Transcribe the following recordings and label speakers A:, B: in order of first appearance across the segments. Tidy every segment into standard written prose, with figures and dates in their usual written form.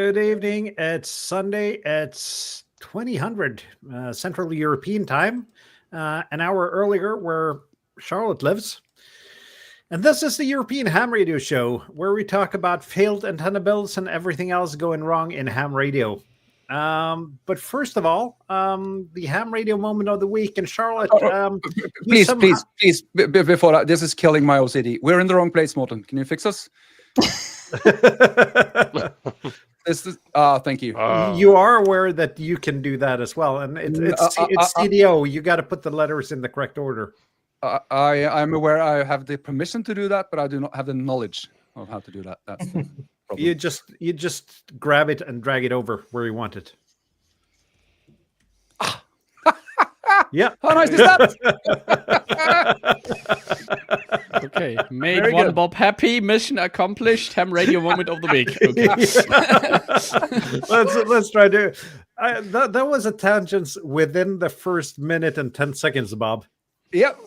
A: Good evening. It's Sunday. It's 2000 Central European time, an hour earlier where Charlotte lives. And this is the European Ham Radio Show, where we talk about failed antenna builds and everything else going wrong in ham radio. But first of all, the ham radio moment of the week. And Charlotte,
B: please, before that, this is killing my OCD. We're in the wrong place, Morten. Can you fix us? This is thank you.
A: You are aware that you can do that as well, and it's CDO. You got to put the letters in the correct order.
B: I'm aware I have the permission to do that, but I do not have the knowledge of how to do that. That's the problem.
A: You just grab it and drag it over where you want it. Yeah.
B: How nice is that?
C: Okay, made one Bob happy. Mission accomplished. Ham radio moment of the week. Okay.
A: let's try to. That was a tangent within the first minute and 10 seconds, Bob.
B: Yep.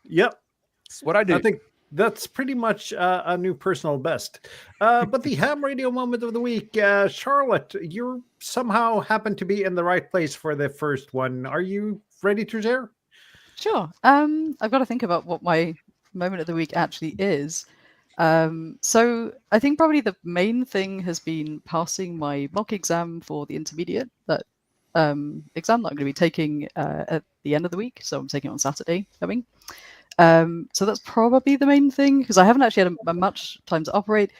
A: That's
B: what I do.
A: I think that's pretty much a new personal best. But the ham radio moment of the week, Charlotte, you somehow happen to be in the right place for the first one. Are you ready to share?
D: Sure. I've got to think about what my moment of the week actually is. So I think probably the main thing has been passing my mock exam for the intermediate, that exam that I'm going to be taking at the end of the week. So I'm taking it on Saturday coming. So that's probably the main thing, because I haven't actually had a much time to operate.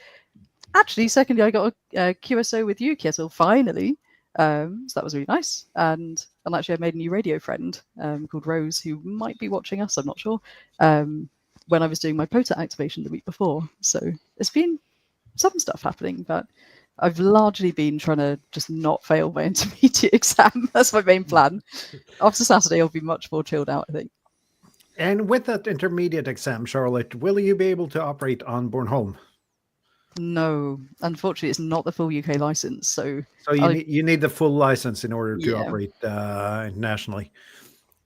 D: Actually, secondly, I got a QSO with you, Kjetil, finally. So that was really nice. And actually, I made a new radio friend called Rose, who might be watching us, I'm not sure, when I was doing my POTA activation the week before. So there's been some stuff happening, but I've largely been trying to just not fail my intermediate exam. That's my main plan. After Saturday, I'll be much more chilled out, I think.
A: And with that intermediate exam, Charlotte, will you be able to operate on Bornholm?
D: No, unfortunately, it's not the full UK license. So
A: you need the full license in order to operate internationally.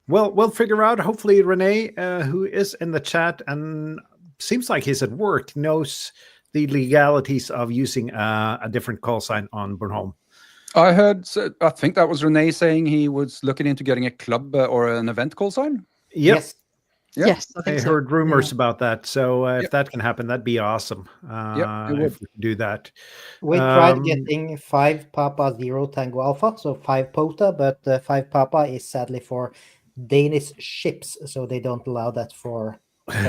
A: Well, we'll figure out. Hopefully, Renee, who is in the chat and seems like he's at work, knows the legalities of using a different call sign on Bornholm.
B: I heard. I think that was Renee saying he was looking into getting a club or an event call sign.
A: Yep.
D: Yes.
B: Yep.
D: Yes,
A: I heard rumors about that. So if that can happen, that'd be awesome. If we can do that.
E: We tried getting 5 Papa 0 Tango Alpha, so 5 POTA, but 5 Papa is sadly for Danish ships, so they don't allow that for.
A: and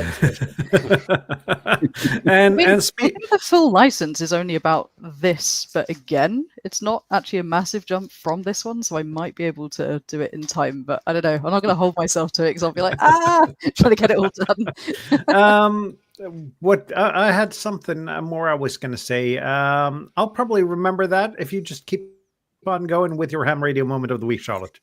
D: I think the full license is only about this, but again, it's not actually a massive jump from this one, so I might be able to do it in time, but I don't know. I'm not going to hold myself to it because I'll be like, trying to get it all done.
A: What I had something more I was going to say. I'll probably remember that if you just keep on going with your ham radio moment of the week, Charlotte.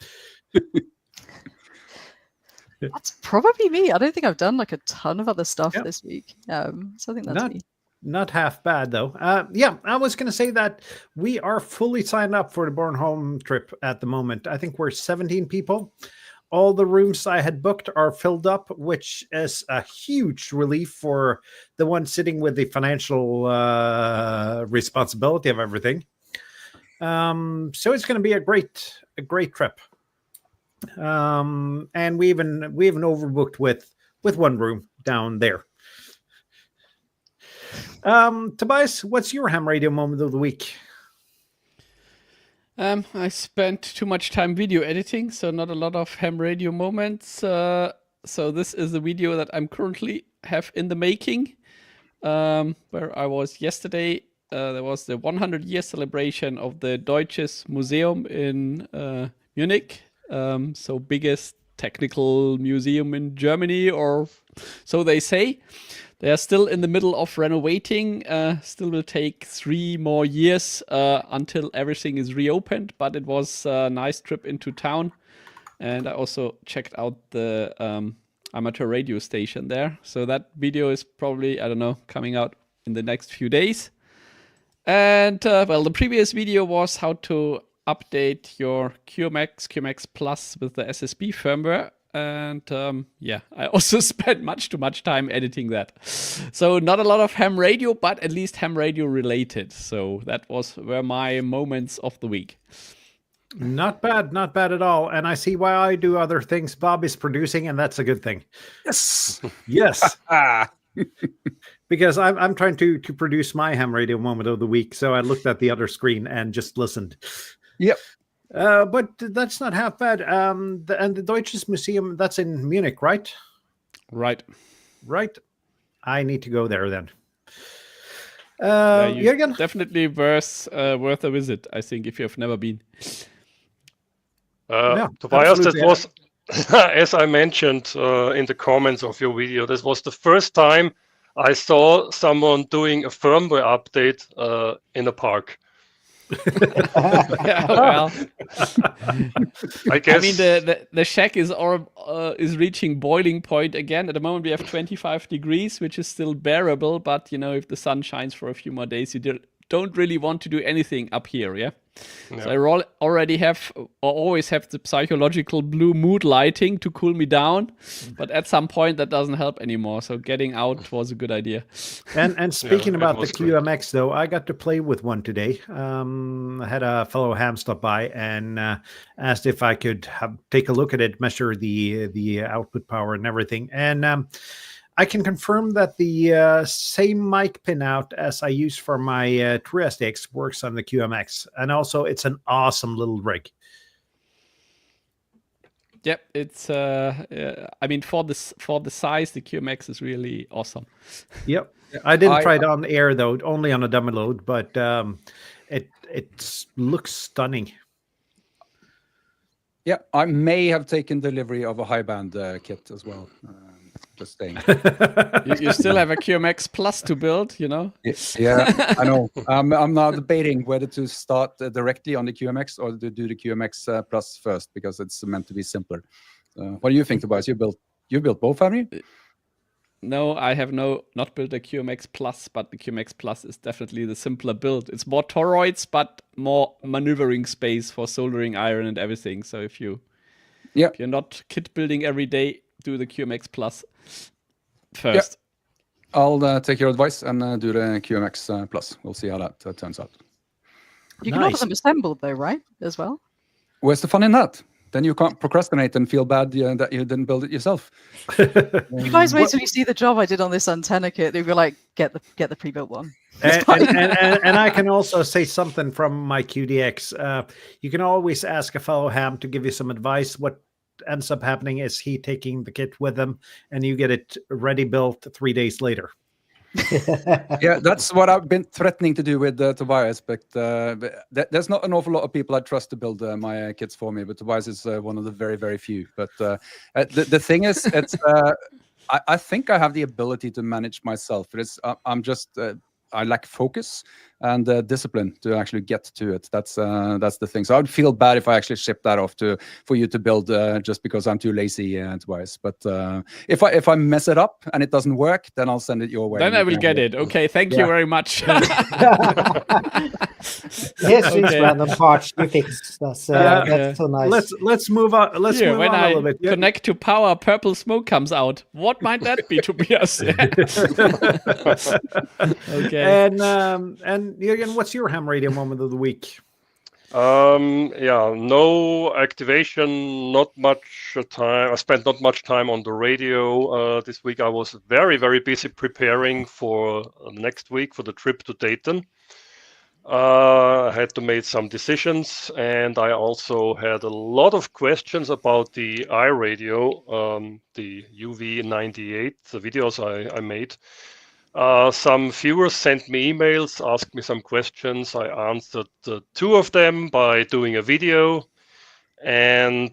D: That's probably me. I don't think I've done like a ton of other stuff this week. So I think that's me.
A: Not half bad, though. I was going to say that we are fully signed up for the Bornholm trip at the moment. I think we're 17 people. All the rooms I had booked are filled up, which is a huge relief for the one sitting with the financial responsibility of everything. So it's going to be a great trip. And we even overbooked with one room down there. Tobias, what's your ham radio moment of the week?
C: I spent too much time video editing, so not a lot of ham radio moments. So this is the video that I'm currently have in the making, where I was yesterday. There was the 100-year celebration of the Deutsches Museum in Munich. So biggest technical museum in Germany, or so they say. They are still in the middle of renovating. Still will take 3 more years until everything is reopened. But it was a nice trip into town. And I also checked out the amateur radio station there. So that video is probably, I don't know, coming out in the next few days. And well, the previous video was how to update your QMX Plus with the SSB firmware. And yeah, I also spent much too much time editing that. So not a lot of ham radio, but at least ham radio related. So that were my moments of the week.
A: Not bad at all. And I see why I do other things. Bob is producing, and that's a good thing.
B: Yes.
A: Yes.
B: Ah.
A: Because I'm trying to produce my ham radio moment of the week. So I looked at the other screen and just listened.
B: Yep.
A: But that's not half bad. And the Deutsches Museum, that's in Munich, right?
C: Right.
A: Right. I need to go there then.
C: You
A: Jürgen?
C: definitely worth a visit, I think, if you have never been.
F: Tobias, that
A: absolutely.
F: was, as I mentioned in the comments of your video, this was the first time I saw someone doing a firmware update in a park.
C: Yeah, well,
F: I guess.
C: I mean, the shack is reaching boiling point again. At the moment, we have 25 degrees, which is still bearable. But if the sun shines for a few more days, you don't really want to do anything up here. Yeah.
F: Yeah.
C: So I already have, or always have, the psychological blue mood lighting to cool me down. But at some point, that doesn't help anymore. So getting out was a good idea.
A: And speaking
F: it
A: about the
F: was great.
A: QMX, though, I got to play with one today. I had a fellow ham stop by and asked if I could take a look at it, measure the output power and everything. And I can confirm that the same mic pinout as I use for my TEHRS works on the QMX. And also, it's an awesome little rig.
C: Yep, it's. I mean, for the size, the QMX is really awesome.
A: Yep. I didn't try it on air, though, only on a dummy load, but it looks stunning.
B: Yeah, I may have taken delivery of a high band kit as well. Just saying.
C: You still have a QMX Plus to build,
B: Yeah, I know. I'm now debating whether to start directly on the QMX or to do the QMX Plus first, because it's meant to be simpler. What do you think, Tobias? You built both, have you?
C: No, I have not built a QMX Plus, but the QMX Plus is definitely the simpler build. It's more toroids, but more maneuvering space for soldering iron and everything. So if you're not kit building every day, do the QMX Plus first.
B: Yeah. I'll take your advice and do the QMX Plus. We'll see how that turns out.
D: You can order them assembled, though, right? As well.
B: Where's the fun in that? Then you can't procrastinate and feel bad that you didn't build it yourself.
D: You guys wait till you see the job I did on this antenna kit. You'll be like, get the pre-built one.
A: And I can also say something from my QDX. You can always ask a fellow ham to give you some advice. What ends up happening is he taking the kit with him, and you get it ready built 3 days later.
B: Yeah, that's what I've been threatening to do with Tobias, but there's not an awful lot of people I trust to build my kits for me, but Tobias is one of the very, very few. But the thing is, it's I think I have the ability to manage myself. I'm just I lack focus and discipline to actually get to it. That's the thing. So I'd feel bad if I actually ship that off for you to build just because I'm too lazy twice. But if I mess it up and it doesn't work, then I'll send it your way.
C: Then I will get it. Okay, thank you very much.
E: Here's these random parts you fix. That's so nice.
A: Let's move on. Let's move on a little bit.
C: Connect to power, purple smoke comes out. What might that be, Tobias? Okay.
A: And Jürgen, what's your ham radio moment of the week?
F: No activation, not much time. I spent not much time on the radio this week. I was very, very busy preparing for next week for the trip to Dayton. I had to make some decisions, and I also had a lot of questions about the iRadio, the UV98, the videos I made. Some viewers sent me emails, asked me some questions. I answered 2 of them by doing a video, and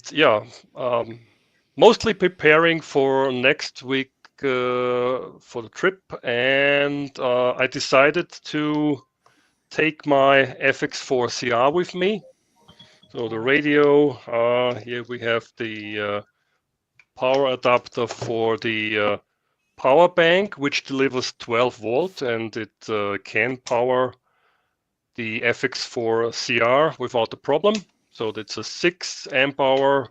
F: mostly preparing for next week for the trip. And I decided to take my FX4 CR with me. So the radio, here we have the power adapter for the power bank, which delivers 12 volt, and it can power the FX4 CR without a problem. So that's a 6 amp hour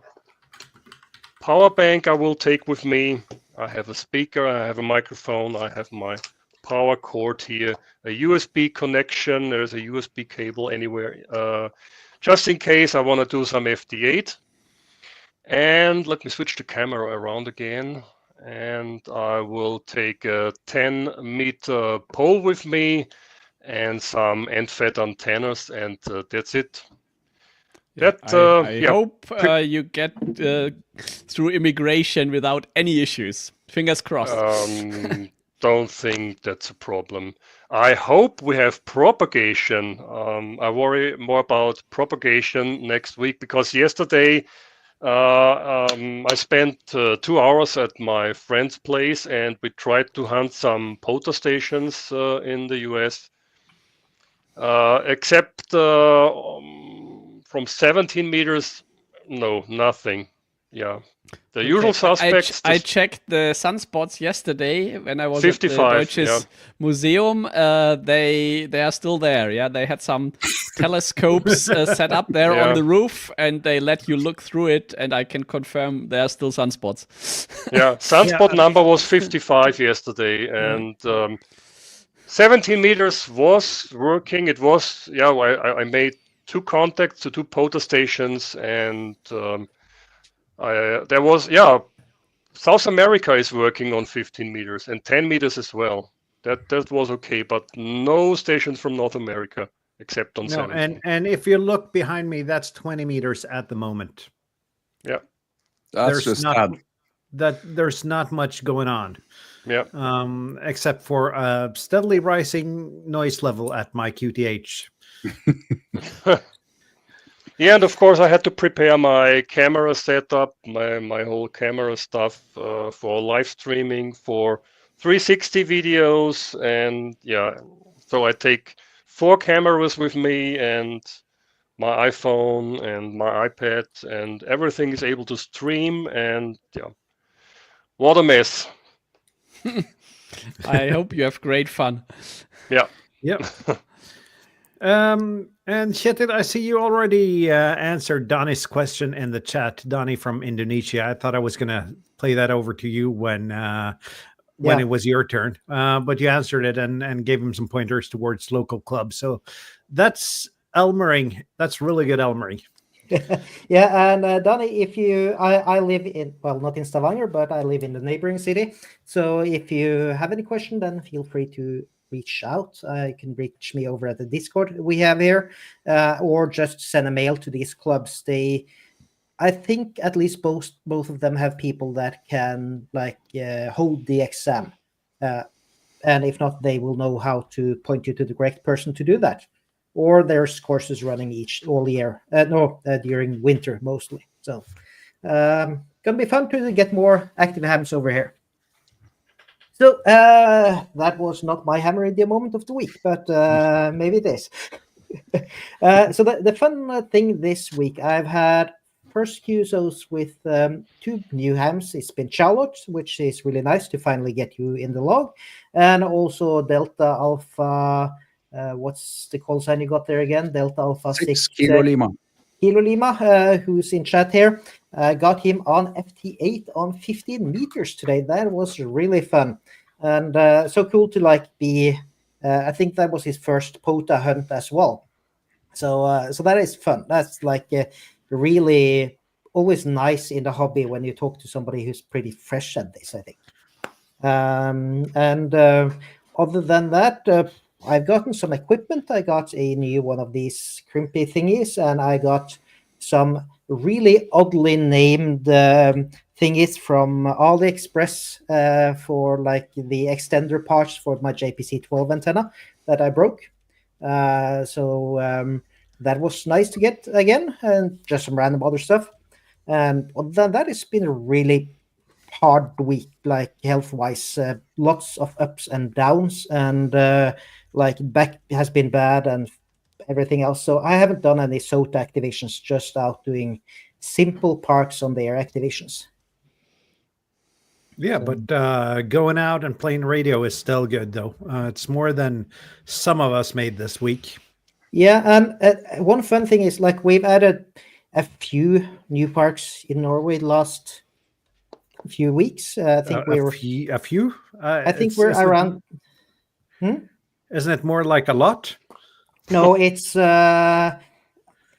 F: power bank I will take with me. I have a speaker, I have a microphone, I have my power cord here, a USB connection. There's a USB cable anywhere, just in case I want to do some FT8. And let me switch the camera around again. And I will take a 10-meter pole with me and some end-fed antennas, and that's it.
C: I hope you get through immigration without any issues. Fingers crossed.
F: Don't think that's a problem. I hope we have propagation. I worry more about propagation next week, because yesterday I spent 2 hours at my friend's place and we tried to hunt some POTA stations in the US. Except from 17 meters, no, nothing. Yeah. The usual suspects.
C: I checked the sunspots yesterday when I was
F: 55,
C: at the Deutsches Museum. They are still there. Yeah, they had some telescopes set up there on the roof, and they let you look through it. And I can confirm there are still sunspots.
F: Yeah, sunspot number was 55 yesterday, and 17 meters was working. It was I made 2 contacts to 2 POTA stations, and there was South America is working on 15 meters and 10 meters as well. That was okay, but no stations from North America except on 17.
A: And if you look behind me, that's 20 meters at the moment.
F: Yeah,
B: that's just sad.
A: There's not much going on.
F: Yeah.
A: Except for a steadily rising noise level at my QTH.
F: Yeah, and of course I had to prepare my camera setup, my whole camera stuff for live streaming, for 360 videos, and so I take 4 cameras with me and my iPhone and my iPad, and everything is able to stream, and what a mess.
C: I hope you have great fun.
F: Yeah.
A: Yep. And Kjetil, I see you already answered Donnie's question in the chat. Donnie from Indonesia. I thought I was going to play that over to you when it was your turn, but you answered it and gave him some pointers towards local clubs. So that's Elmering. That's really good Elmering.
E: Yeah, and Donnie, if I live in, well, not in Stavanger, but I live in the neighboring city. So if you have any question, then feel free to reach out. You can reach me over at the Discord we have here, or just send a mail to these clubs. I think at least both of them have people that can hold the exam, and if not, they will know how to point you to the correct person to do that. Or there's courses running all year. During winter mostly. So, gonna be fun to get more active hams over here. So that was not my hammer idea moment of the week, but maybe it is. So the fun thing this week, I've had first QSOs with 2 new hams. It's been Charlotte, which is really nice to finally get you in the log, and also Delta Alpha. What's the call sign you got there again? Delta Alpha 6
B: Kilo Lima.
E: Kilo Lima, who's in chat here. Got him on FT8 on 15 meters today. That was really fun. And so cool to be, I think that was his first POTA hunt as well. So that is fun. That's really always nice in the hobby when you talk to somebody who's pretty fresh at this, I think. Other than that, I've gotten some equipment. I got a new one of these crimpy thingies, and I got some really oddly named thingies from AliExpress for the extender parts for my JPC-12 antenna that I broke. So that was nice to get again, and just some random other stuff. And other than that, it's been a really hard week, health-wise. Lots of ups and downs, and back has been bad and everything else. So I haven't done any SOTA activations, just out doing simple parks on their activations.
A: Yeah, but going out and playing radio is still good, though. It's more than some of us made this week.
E: Yeah, and one fun thing is we've added a few new parks in Norway last a few weeks. I think we were.
A: A few.
E: I think we're around.
A: Isn't it more like a lot?
E: No, it's. I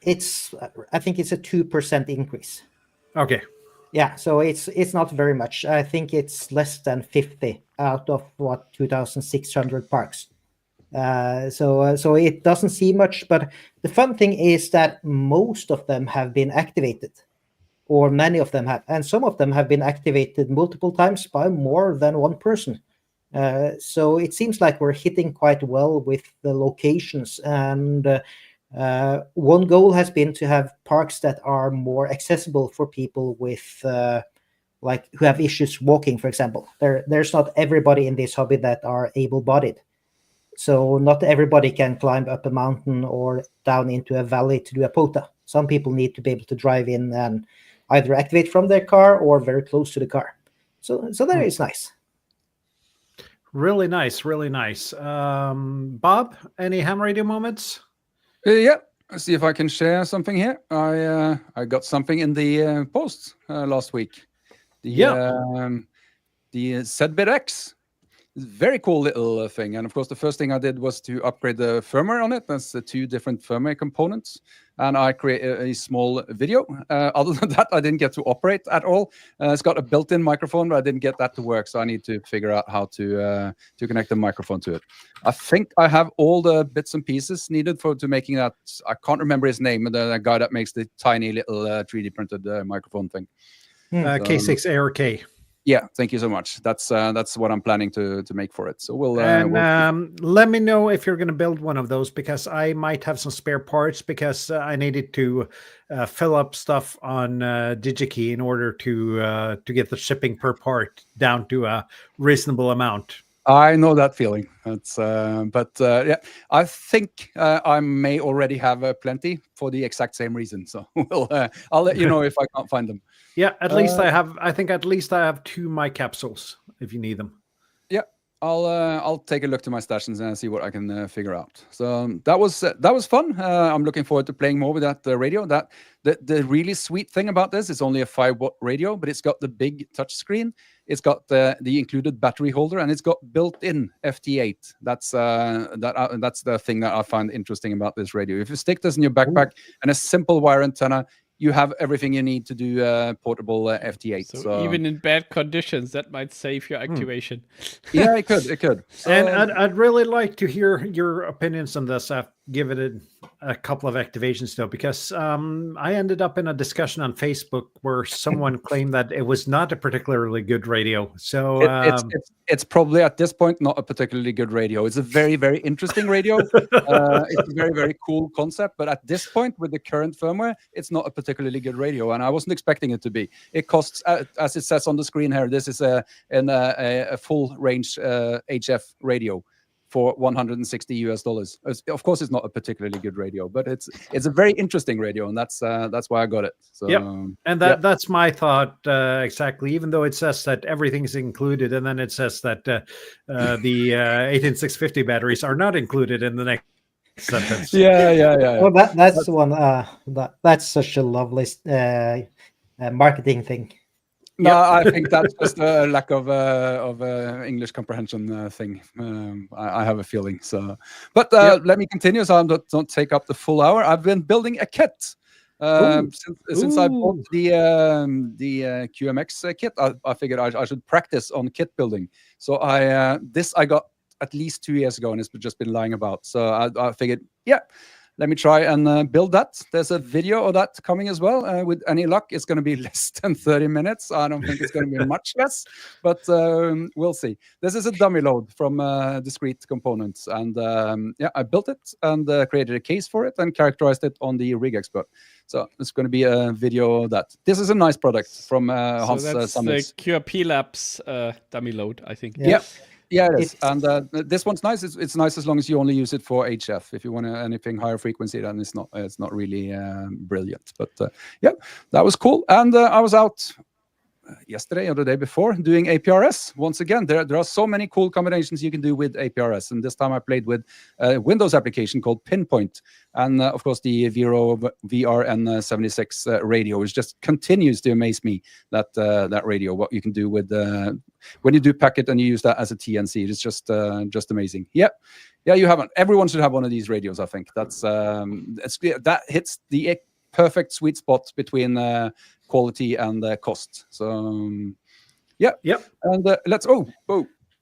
E: think it's a 2% increase.
A: Okay.
E: Yeah, so it's not very much. I think it's less than 50 out of 2,600 parks. So it doesn't seem much, but the fun thing is that most of them have been activated, or many of them have, and some of them have been activated multiple times by more than one person. So it seems like we're hitting quite well with the locations, and one goal has been to have parks that are more accessible for people with like who have issues walking, for example. There's not everybody in this hobby that are able-bodied. So not everybody can climb up a mountain or down into a valley to do a POTA. Some people need to be able to drive in and either activate from their car or very close to the car. So that is nice.
A: Really nice, really nice. Bob, any ham radio moments?
B: Yeah, let's see if I can share something here. I got something in the post last week. The ZBit X. Very cool little thing. And of course, the first thing I did was to upgrade the firmware on it. That's the 2 different firmware components. And I created a small video. Other than that, I didn't get to operate at all. It's got a built-in microphone, but I didn't get that to work. So I need to figure out how to connect the microphone to it. I think I have all the bits and pieces needed to making that. I can't remember his name, the guy that makes the tiny little 3D printed microphone thing.
A: K6ARK.
B: Yeah, thank you so much. That's what I'm planning to make for it. So we'll
A: let me know if you're going to build one of those, because I might have some spare parts, because I needed to fill up stuff on DigiKey in order to get the shipping per part down to a reasonable amount.
B: I know that feeling. That's yeah, I think I may already have plenty for the exact same reason. So I'll let you know if I can't find them.
A: Yeah, at least I have. I think at least I have 2 mic capsules if you need them.
B: Yeah, I'll take a look to my stash and see what I can figure out. So that was fun. I'm looking forward to playing more with that radio. That the really sweet thing about this is only a 5-watt radio, but it's got the big touch screen. It's got the included battery holder, and it's got built-in FT8. That's the thing that I find interesting about this radio. If you stick this in your backpack and a simple wire antenna, you have everything you need to do portable FT8.
C: So even in bad conditions, that might save your activation.
B: Yeah, it could. So,
A: and I'd really like to hear your opinions on this. I've given it a couple of activations though, because I ended up in a discussion on Facebook where someone claimed that it was not a particularly good radio. So
B: it's probably at this point not a particularly good radio. It's a very, very interesting radio. It's a very, very cool concept, but at this point with the current firmware, it's not a particularly good radio, and I wasn't expecting it to be. It costs, as it says on the screen here, this is a full range HF radio for $160. Of course, it's not a particularly good radio, but it's a very interesting radio, and that's why I got it. So,
A: yep. And that's my thought exactly. Even though it says that everything's included, and then it says that the 18650 batteries are not included in the next sentence.
B: Yeah.
E: Well, that's one. That's such a lovely marketing thing.
B: No, I think that's just a lack of English comprehension thing. I have a feeling. So, but let me continue, so I don't take up the full hour. I've been building a kit since I bought the QMX kit. I figured I should practice on kit building. So I got at least 2 years ago, and it's just been lying about. So I figured, let me try and build that. There's a video of that coming as well. With any luck, it's going to be less than 30 minutes. I don't think it's going to be much less, but we'll see. This is a dummy load from Discrete Components. And I built it and created a case for it and characterized it on the Rig Expert. So it's going to be a video of that. This is a nice product from Hans
C: that's
B: Summers.
C: the QRP Labs dummy load, I think.
B: Yeah, it is. And this one's nice. It's nice as long as you only use it for HF. If you want anything higher frequency, then it's not really brilliant. But that was cool. And I was out yesterday or the day before, doing APRS. Once again, there are so many cool combinations you can do with APRS. And this time I played with a Windows application called Pinpoint. And of course, the Vero VRN76 radio, which just continues to amaze me, that radio, what you can do with when you do packet and you use that as a TNC. It's just amazing. Yeah, you haven't. Everyone should have one of these radios, I think. That hits the perfect sweet spot between quality and cost. So yep. And let's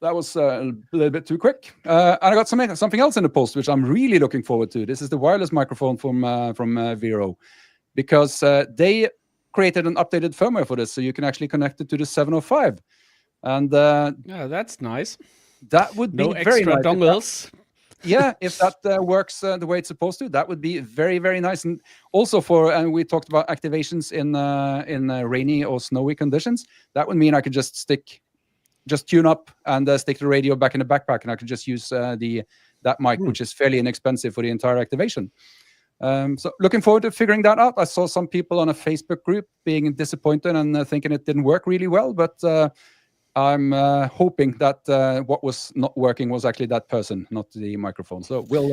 B: that was a little bit too quick. And I got something else in the post which I'm really looking forward to. This is the wireless microphone from Vero, because they created an updated firmware for this, so you can actually connect it to the 705. And
C: yeah, that's nice.
B: That would be
C: no
B: very
C: extra
B: nice
C: dongles.
B: if that works the way it's supposed to, that would be very, very nice. And also and we talked about activations in rainy or snowy conditions. That would mean I could just tune up and stick the radio back in the backpack, and I could just use that mic, which is fairly inexpensive for the entire activation. So looking forward to figuring that out. I saw some people on a Facebook group being disappointed and thinking it didn't work really well, but I'm hoping that what was not working was actually that person, not the microphone. So we'll.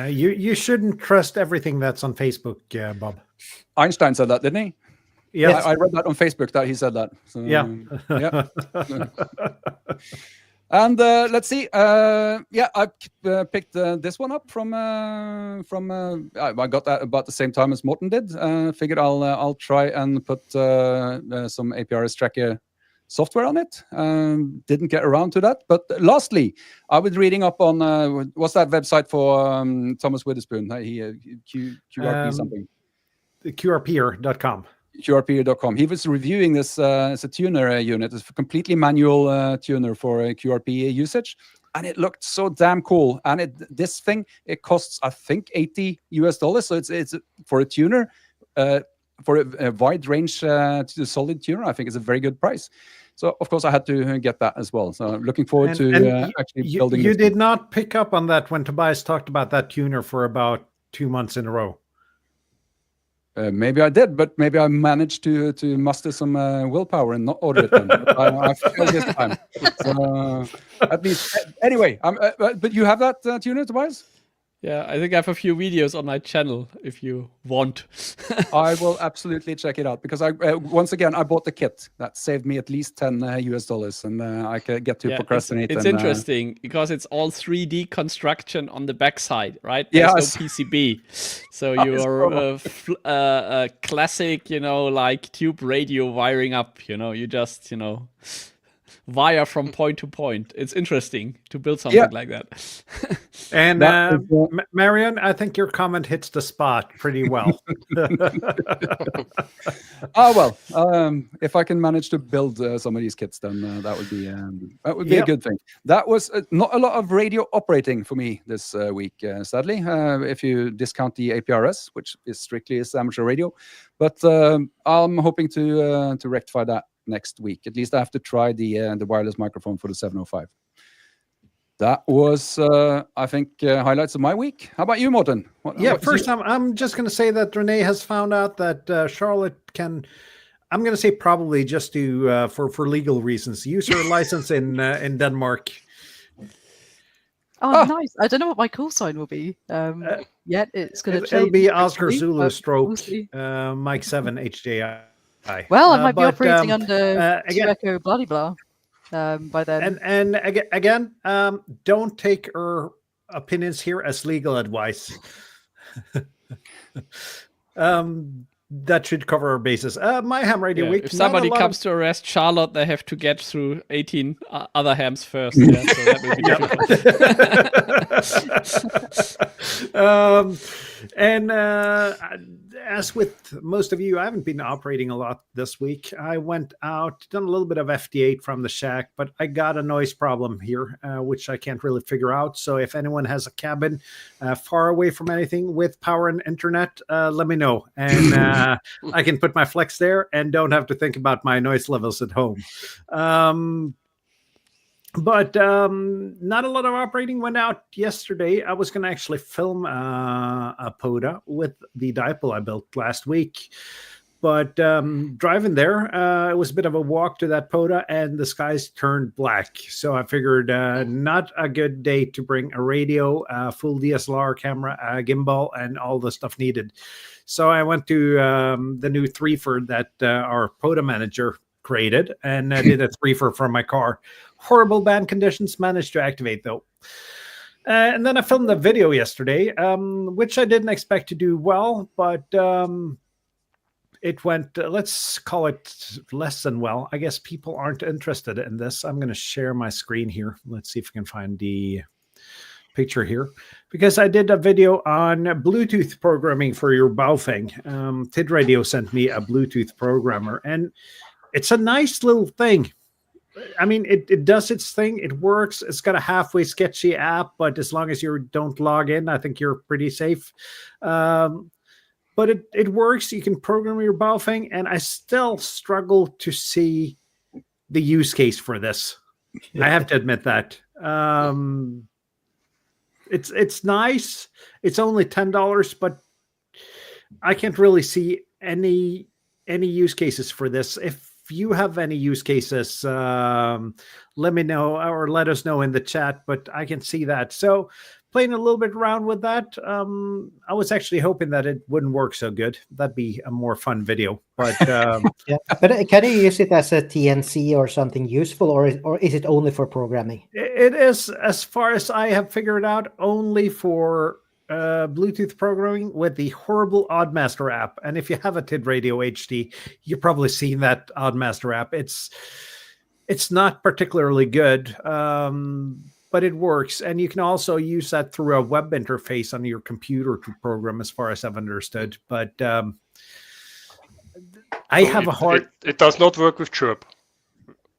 A: You shouldn't trust everything that's on Facebook, Bob.
B: Einstein said that, didn't he?
A: Yes.
B: I read that on Facebook that he said that. So,
A: yeah.
B: And let's see. I picked this one up from. I got that about the same time as Morten did. Figured I'll try and put some APRS tracker software on it. Didn't get around to that. But lastly, I was reading up on what's that website for Thomas Witherspoon? QRP something.
A: QRPer.com.
B: QRP.com. He was reviewing this as a tuner unit. It's a completely manual tuner for QRP usage, and it looked so damn cool. And this thing costs, I think, $80 US. So it's for a tuner, for a wide range to the solid tuner. I think it's a very good price. So of course I had to get that as well. So looking forward to actually building.
A: You did not pick up on that when Tobias talked about that tuner for about 2 months in a row.
B: Maybe I did, but maybe I managed to muster some willpower and not order it then. I failed this time. So, at least, anyway. But you have that tuner, Tobias?
C: Yeah, I think I have a few videos on my channel if you want.
B: I will absolutely check it out, because once again I bought the kit that saved me at least $10 US, and I can get to procrastinate.
C: It's interesting because it's all 3D construction on the backside, right?
B: Yeah,
C: there's no PCB, so you're a classic, like tube radio wiring up. You just wire from point to point. It's interesting to build something like that.
A: And Marion, I think your comment hits the spot pretty well.
B: If I can manage to build some of these kits, then that would be a good thing. That was not a lot of radio operating for me this week, sadly. If you discount the APRS, which is strictly as amateur radio, but I'm hoping to rectify that next week. At least I have to try the wireless microphone for the 705. That was, I think, highlights of my week. How about you, Morten?
A: First, I'm just going to say that Renee has found out that Charlotte can, I'm going to say probably just to for legal reasons, use her license in Denmark.
D: Oh, nice. I don't know what my call sign will be yet. It's going to change.
A: It'll be Oscar Zulu stroke MM7HJI.
D: Well, I might be operating under Echo blah blah by then.
A: And again, don't take her opinions here as legal advice. That should cover our bases. My ham radio week.
C: If somebody comes to arrest Charlotte, they have to get through 18 other hams first. So that will be difficult. As with most of you, I haven't been operating a lot this week. I went out, done a little bit of FD8 from the shack, but I got a noise problem here, which I can't really figure out. So if anyone has a cabin far away from anything with power and internet, let me know. And I can put my flex there and don't have to think about my noise levels at home. But not a lot of operating went out yesterday. I was going to actually film a PODA with the dipole I built last week.
A: But driving there, it was a bit of a walk to that POTA, and the skies turned black. So I figured not a good day to bring a radio, full DSLR camera, a gimbal, and all the stuff needed. So I went to the new 3-fer that our POTA manager created, and I did a 3-fer from my car. Horrible band conditions, managed to activate though. And then I filmed a video yesterday, which I didn't expect to do well, but it went, let's call it less than well. I guess people aren't interested in this. I'm going to share my screen here. Let's see if we can find the picture here, because I did a video on Bluetooth programming for your Baofeng. TID Radio sent me a Bluetooth programmer, and it's a nice little thing. I mean, it does its thing. It works. It's got a halfway sketchy app, but as long as you don't log in, I think you're pretty safe. But it works. You can program your Baofeng, and I still struggle to see the use case for this. I have to admit that. It's nice. It's only $10, but I can't really see any use cases for this. If you have any use cases, let me know or let us know in the chat, but I can see that. So playing a little bit around with that, I was actually hoping that it wouldn't work so good. That'd be a more fun video. But
E: yeah, but can you use it as a TNC or something useful, or is it only for programming?
A: It is, as far as I have figured out, only for Bluetooth programming with the horrible Oddmaster app. And if you have a TID Radio HD, you've probably seen that Oddmaster app. It's not particularly good, but it works. And you can also use that through a web interface on your computer to program, as far as I've understood. But I have a hard...
F: It does not work with Chirp.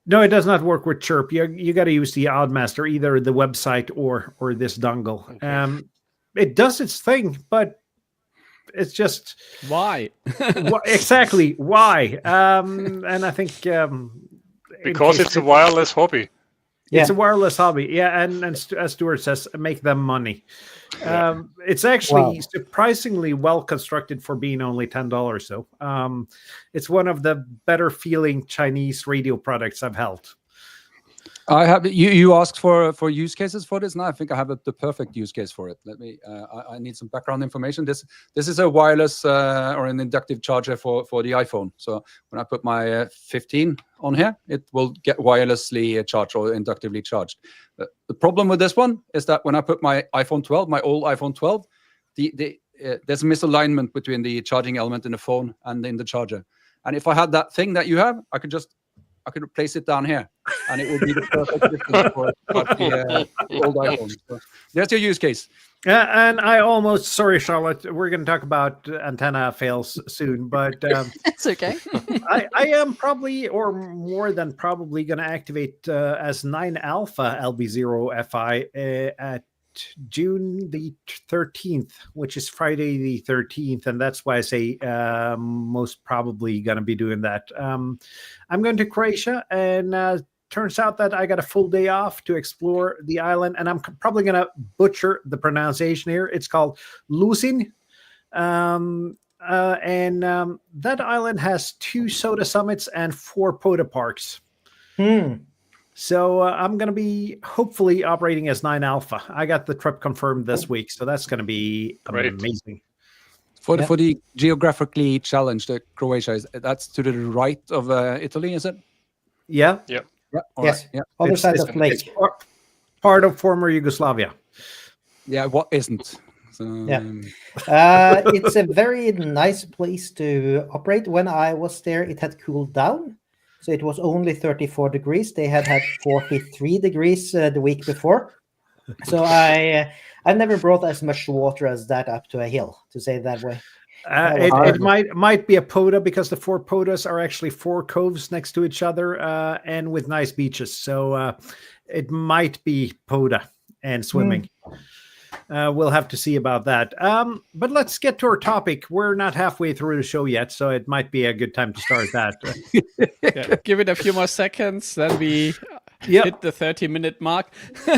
A: No, it does not work with Chirp. You got to use the Oddmaster, either the website or this dongle. Okay. It does its thing, but it's just...
C: Why?
A: Exactly, why? And I think...
F: because it's a wireless hobby.
A: Yeah. It's a wireless hobby, yeah, and as Stuart says, make them money. It's actually surprisingly well constructed for being only $10. So it's one of the better feeling Chinese radio products I've held.
B: I have you asked for use cases for this, and I think I have the perfect use case for it. Let me. I need some background information. This is a wireless or an inductive charger for the iPhone. So when I put my 15 on here, it will get wirelessly charged or inductively charged. The problem with this one is that when I put my iPhone 12, my old iPhone 12, there's a misalignment between the charging element in the phone and in the charger. And if I had that thing that you have, I could place it down here, and it would be the perfect distance for the old iPhone. So there's your use case.
A: And I almost, sorry, Charlotte, we're going to talk about antenna fails soon, but
D: it's okay.
A: I am probably, or more than probably, going to activate as 9 Alpha LB0FI at June the 13th, which is Friday the 13th, and that's why I say most probably going to be doing that. I'm going to Croatia, and turns out that I got a full day off to explore the island, and I'm probably going to butcher the pronunciation here. It's called Lusin, and that island has 2 soda summits and 4 POTA parks. So I'm going to be hopefully operating as 9 Alpha. I got the trip confirmed this week, so that's going to be amazing.
B: For the geographically challenged Croatia, that's to the right of Italy, is it?
A: Yeah.
F: Yeah.
E: Yes. Yeah. Other side of lake.
A: Part of former Yugoslavia.
B: Yeah. What isn't? So,
E: it's a very nice place to operate. When I was there, it had cooled down. So it was only 34 degrees. They had 43 degrees the week before. So I never brought as much water as that up to a hill, to say it that way.
A: It might be a POTA, because the 4 POTAs are actually 4 coves next to each other and with nice beaches. So it might be POTA and swimming. We'll have to see about that. But let's get to our topic. We're not halfway through the show yet, so it might be a good time to start that.
C: Give it a few more seconds, then we hit the 30-minute mark.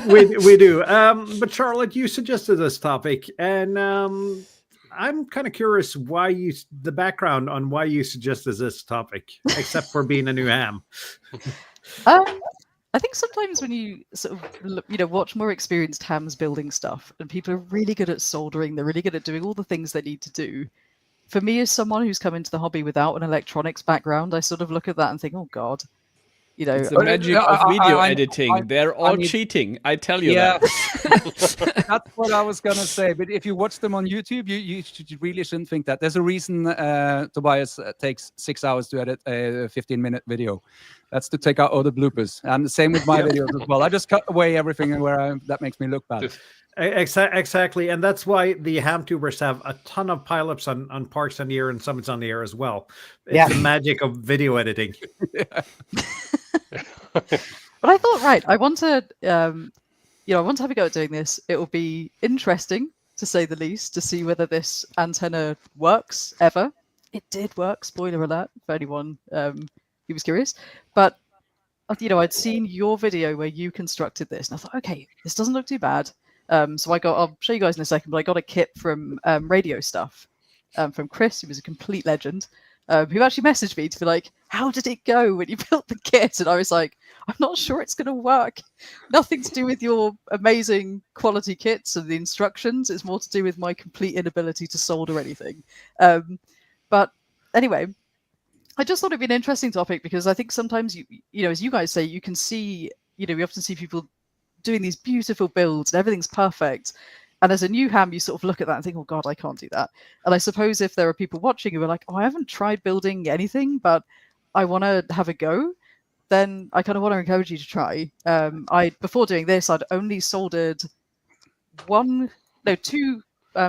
A: we do. But Charlotte, you suggested this topic, and I'm kind of curious the background on why you suggested this topic, except for being a new ham.
D: I think sometimes when you sort of watch more experienced hams building stuff, and people are really good at soldering, they're really good at doing all the things they need to do. For me, as someone who's come into the hobby without an electronics background, I sort of look at that and think, oh God,
C: it's the magic of video editing. They're all cheating. I tell you that.
B: That's what I was gonna say. But if you watch them on YouTube, you really shouldn't think that. There's a reason Tobias takes 6 hours to edit a 15-minute video. That's to take out all the bloopers. And the same with my videos as well. I just cut away everything that makes me look bad.
A: Exactly, and that's why the ham tubers have a ton of pileups on Parks on the Air and Summits on the Air as well. It's the magic of video editing.
D: But I thought, right, I want to have a go at doing this. It will be interesting, to say the least, to see whether this antenna works ever. It did work, spoiler alert, for anyone who was curious. But, I'd seen your video where you constructed this, and I thought, okay, this doesn't look too bad. So I'll show you guys in a second, but I got a kit from Radio Stuff, from Chris, who was a complete legend, who actually messaged me to be like, how did it go when you built the kit? And I was like, I'm not sure it's going to work. Nothing to do with your amazing quality kits and the instructions. It's more to do with my complete inability to solder anything. But anyway, I just thought it'd be an interesting topic because I think sometimes, as you guys say, you can see, we often see people doing these beautiful builds and everything's perfect. And as a new ham, you sort of look at that and think, oh God, I can't do that. And I suppose if there are people watching who are like, oh, I haven't tried building anything, but I want to have a go, then I kind of want to encourage you to try. Before doing this, I'd only soldered two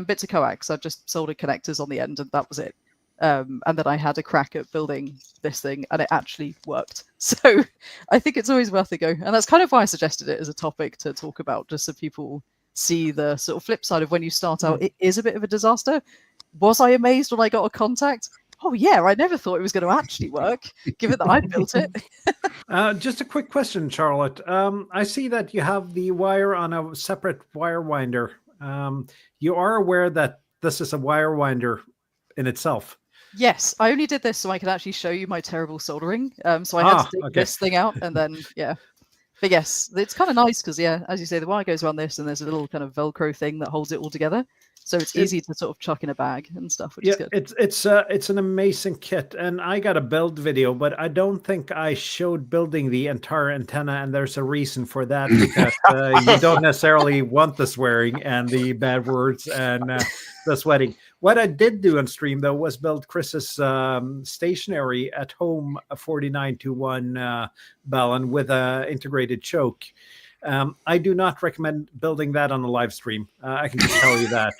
D: bits of coax. I just soldered connectors on the end and that was it. And then I had a crack at building this thing and it actually worked. So I think it's always worth a go. And that's kind of why I suggested it as a topic to talk about, just so people see the sort of flip side of when you start out, it is a bit of a disaster. Was I amazed when I got a contact? Oh yeah, I never thought it was going to actually work, given that I built it.
A: Just a quick question, Charlotte. I see that you have the wire on a separate wire winder. You are aware that this is a wire winder in itself?
D: Yes, I only did this so I could actually show you my terrible soldering. So I had to take this thing out and then, But yes, it's kind of nice because, as you say, the wire goes around this and there's a little kind of Velcro thing that holds it all together. So it's easy to sort of chuck in a bag and stuff, which is good.
A: It's an amazing kit. And I got a build video, but I don't think I showed building the entire antenna. And there's a reason for that, because you don't necessarily want the swearing and the bad words and the sweating. What I did do on stream, though, was build Chris's stationary at home 49-1 balun with an integrated choke. I do not recommend building that on a live stream. I can just tell you that.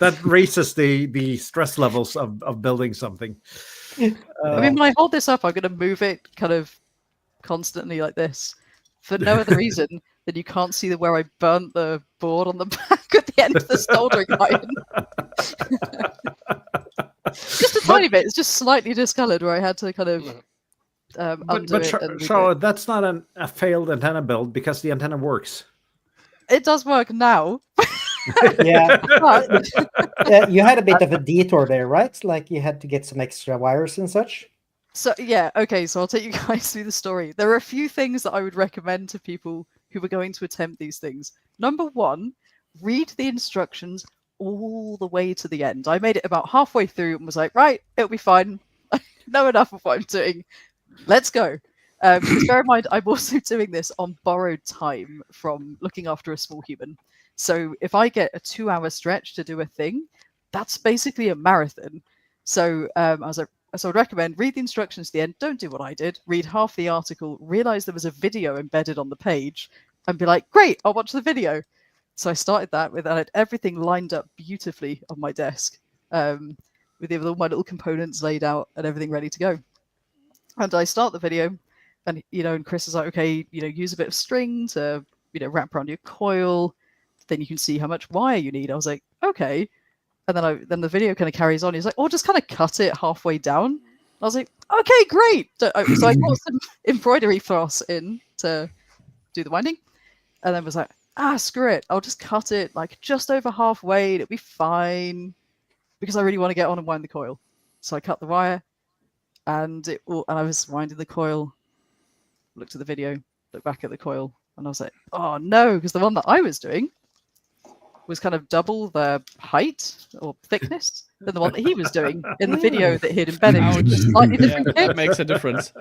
A: That raises the stress levels of building something.
D: I mean, when I hold this up, I'm going to move it kind of constantly like this for no other reason than you can't see where I burnt the board on the back at the end of the soldering iron. Just a tiny bit. It's just slightly discolored where I had to kind of undo it. But
A: Charlotte, that's not a failed antenna build because the antenna works.
D: It does work now.
E: Yeah. You had a bit of a detour there, right? Like you had to get some extra wires and such.
D: So okay, so I'll take you guys through the story. There are a few things that I would recommend to people who were going to attempt these things. Number one, read the instructions all the way to the end. I made it about halfway through and was like, right, it'll be fine. I know enough of what I'm doing. Let's go. Because bear in mind, I'm also doing this on borrowed time from looking after a small human. So if I get a 2-hour stretch to do a thing, that's basically a marathon. So I was like, so I'd recommend read the instructions to the end. Don't do what I did. Read half the article, realize there was a video embedded on the page, and be like, great, I'll watch the video. So I started that with everything lined up beautifully on my desk, with all my little components laid out and everything ready to go. And I start the video, and and Chris is like, okay, use a bit of string to wrap around your coil. Then you can see how much wire you need. I was like, okay. And then the video kind of carries on. He's like, oh, just kind of cut it halfway down. I was like, okay, great. So I got some embroidery floss in to do the winding. And then was like, screw it, I'll just cut it like just over halfway, it'll be fine, because I really want to get on and wind the coil. So I cut the wire, and I was winding the coil, looked at the video, looked back at the coil, and I was like, oh no, because the one that I was doing was kind of double the height or thickness than the one that he was doing in the video that he'd embedded.
C: Ouch.
D: Slightly
C: Yeah,
D: different
C: that
D: kit.
C: makes a difference.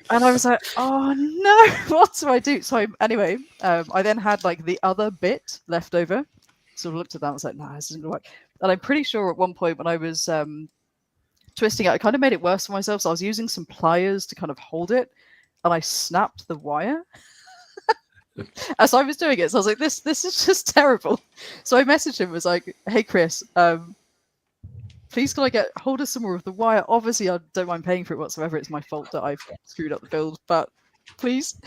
D: And I was like, oh no, what do I do? So anyway, I then had like the other bit left over. Sort of looked at that and was like, no, this isn't going to work. And I'm pretty sure at one point when I was twisting it, I kind of made it worse for myself. So I was using some pliers to kind of hold it, and I snapped the wire as I was doing it. So I was like, this is just terrible. So I messaged him, was like, hey Chris, please can I get hold of some more of the wire? Obviously I don't mind paying for it whatsoever. It's my fault that I've screwed up the build, but please.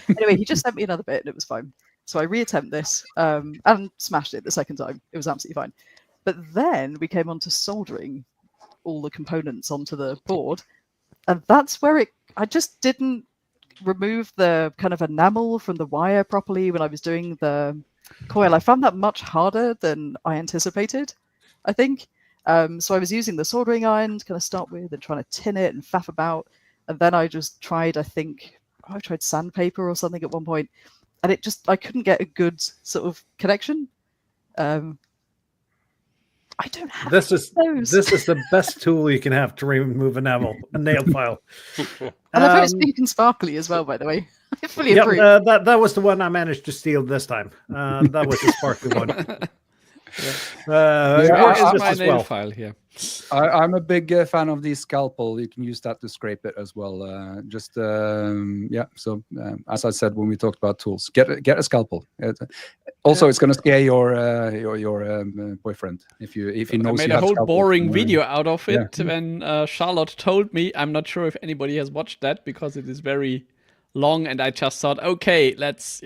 D: Anyway, he just sent me another bit and it was fine. So I reattempt this and smashed it the second time. It was absolutely fine. But then we came on to soldering all the components onto the board, and that's where I just didn't remove the kind of enamel from the wire properly when I was doing the coil. I found that much harder than I anticipated, I think. So I was using the soldering iron to kind of start with and trying to tin it and faff about. And then I just tried, I tried sandpaper or something at one point, and I couldn't get a good sort of connection. I don't have
A: This is
D: those.
A: the best tool you can have to remove enamel, a nail file.
D: And I've heard it's pink and sparkly as well, by the way. I fully
A: Yeah,
D: agree.
A: that was the one I managed to steal this time. That was the sparkly one. It works
C: Here's
A: just
C: my
A: as
C: nail
A: well.
C: file here.
B: I'm a big fan of the scalpel. You can use that to scrape it as well. So as I said when we talked about tools, get a scalpel. Also, it's going to scare your boyfriend if he knows.
C: I made
B: you
C: a
B: have
C: whole
B: scalpel.
C: boring video out of it when Charlotte told me. I'm not sure if anybody has watched that because it is very long, and I just thought, okay, let's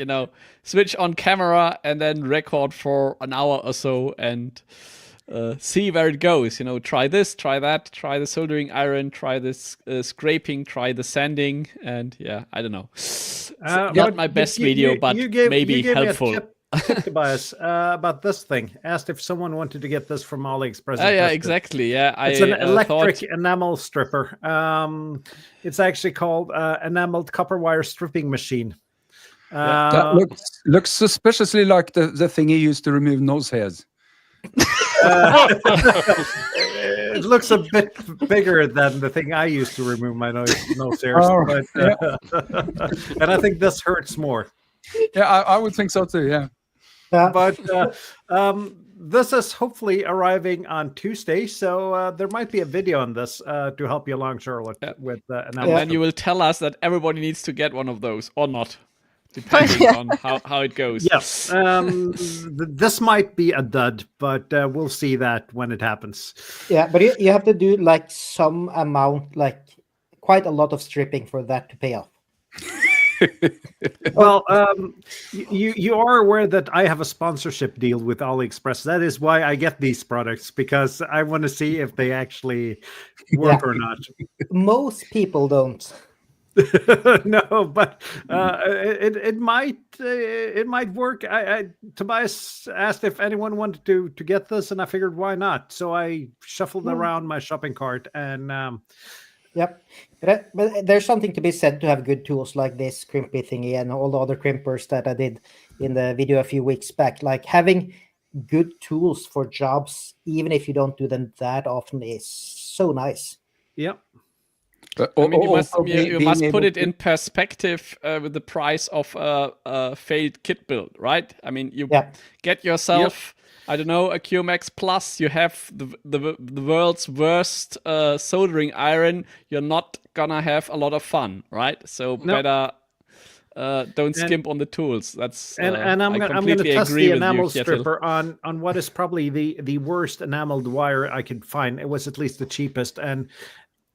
C: switch on camera and then record for an hour or so and see where it goes. Try this, try that, try the soldering iron, try this scraping, try the sanding, and I don't know. Not my best video, but maybe helpful.
A: Me a tip, Tobias, about this thing. Asked if someone wanted to get this from AliExpress.
C: Yeah, exactly. Yeah,
A: it's an electric enamel stripper. It's actually called enameled copper wire stripping machine.
B: That looks suspiciously like the thing he used to remove nose hairs.
A: It looks a bit bigger than the thing I used to remove my nose hairs, and I think this hurts more.
B: Yeah, I would think so too. Yeah.
A: But this is hopefully arriving on Tuesday, so there might be a video on this to help you along, Charlotte. With
C: and then you will tell us that everybody needs to get one of those or not, depending on how it goes.
A: Yes, this might be a dud, but we'll see that when it happens.
E: Yeah, but you have to do like some amount, like quite a lot of stripping for that to pay off.
A: Well, you are aware that I have a sponsorship deal with AliExpress. That is why I get these products, because I want to see if they actually work or not.
E: Most people don't.
A: No, but it might work. Tobias asked if anyone wanted to get this, and I figured why not. So I shuffled around my shopping cart and.
E: Yep, but there's something to be said to have good tools like this crimpy thingy and all the other crimpers that I did in the video a few weeks back. Like having good tools for jobs, even if you don't do them that often, is so nice.
A: Yep.
C: But you must put it in perspective with the price of a failed kit build, right? I mean, you get yourself. I don't know, a QMax Plus, you have the world's worst soldering iron, you're not gonna have a lot of fun, right? So better don't skimp on the tools. That's
A: and I'm gonna test the enamel stripper on what is probably the worst enameled wire I could find. It was at least the cheapest, and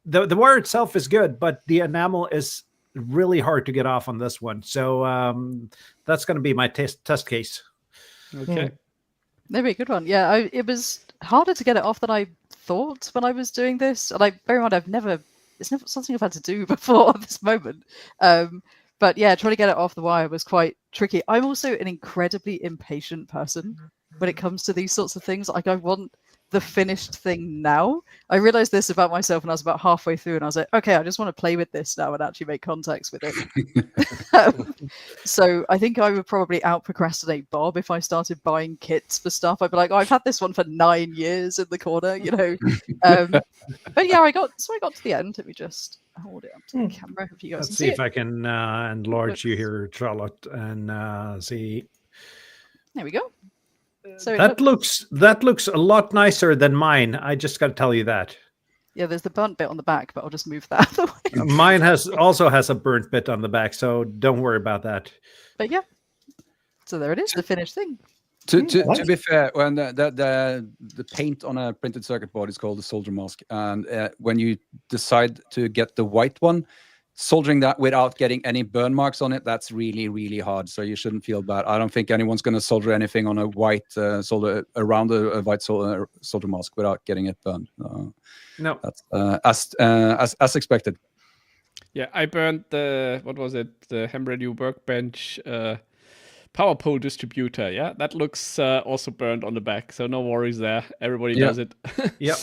A: the wire itself is good, but the enamel is really hard to get off on this one. So that's gonna be my test case.
C: Okay.
D: Maybe a good one. Yeah, it was harder to get it off than I thought when I was doing this. And bear in mind, it's never something I've had to do before this moment. But yeah, trying to get it off the wire was quite tricky. I'm also an incredibly impatient person when it comes to these sorts of things. Like, I want the finished thing now. I realized this about myself when I was about halfway through, and I was like, okay, I just want to play with this now and actually make contacts with it. So I think I would probably out procrastinate Bob if I started buying kits for stuff. I'd be like, oh, I've had this one for 9 years in the corner, you know. But yeah, I got to the end. Let me just hold it up to the camera if you guys
A: Let's
D: can
A: see
D: see
A: if
D: it.
A: I can enlarge you here, Charlotte, and see.
D: There we go. So
A: That looks a lot nicer than mine. I just got to tell you that.
D: Yeah, there's the burnt bit on the back, but I'll just move that out of the way.
A: Mine also has a burnt bit on the back, so don't worry about that.
D: But yeah, so there it is, the finished thing.
B: To be fair, when the paint on a printed circuit board is called a solder mask, and when you decide to get the white one, soldering that without getting any burn marks on it, that's really, really hard. So you shouldn't feel bad. I don't think anyone's going to solder anything on a white solder around a white solder mask without getting it burned.
A: No,
B: that's as expected.
C: Yeah, I burned the ham radio workbench power pole distributor. Yeah, that looks also burned on the back, so no worries there. Everybody does it.
A: Yep.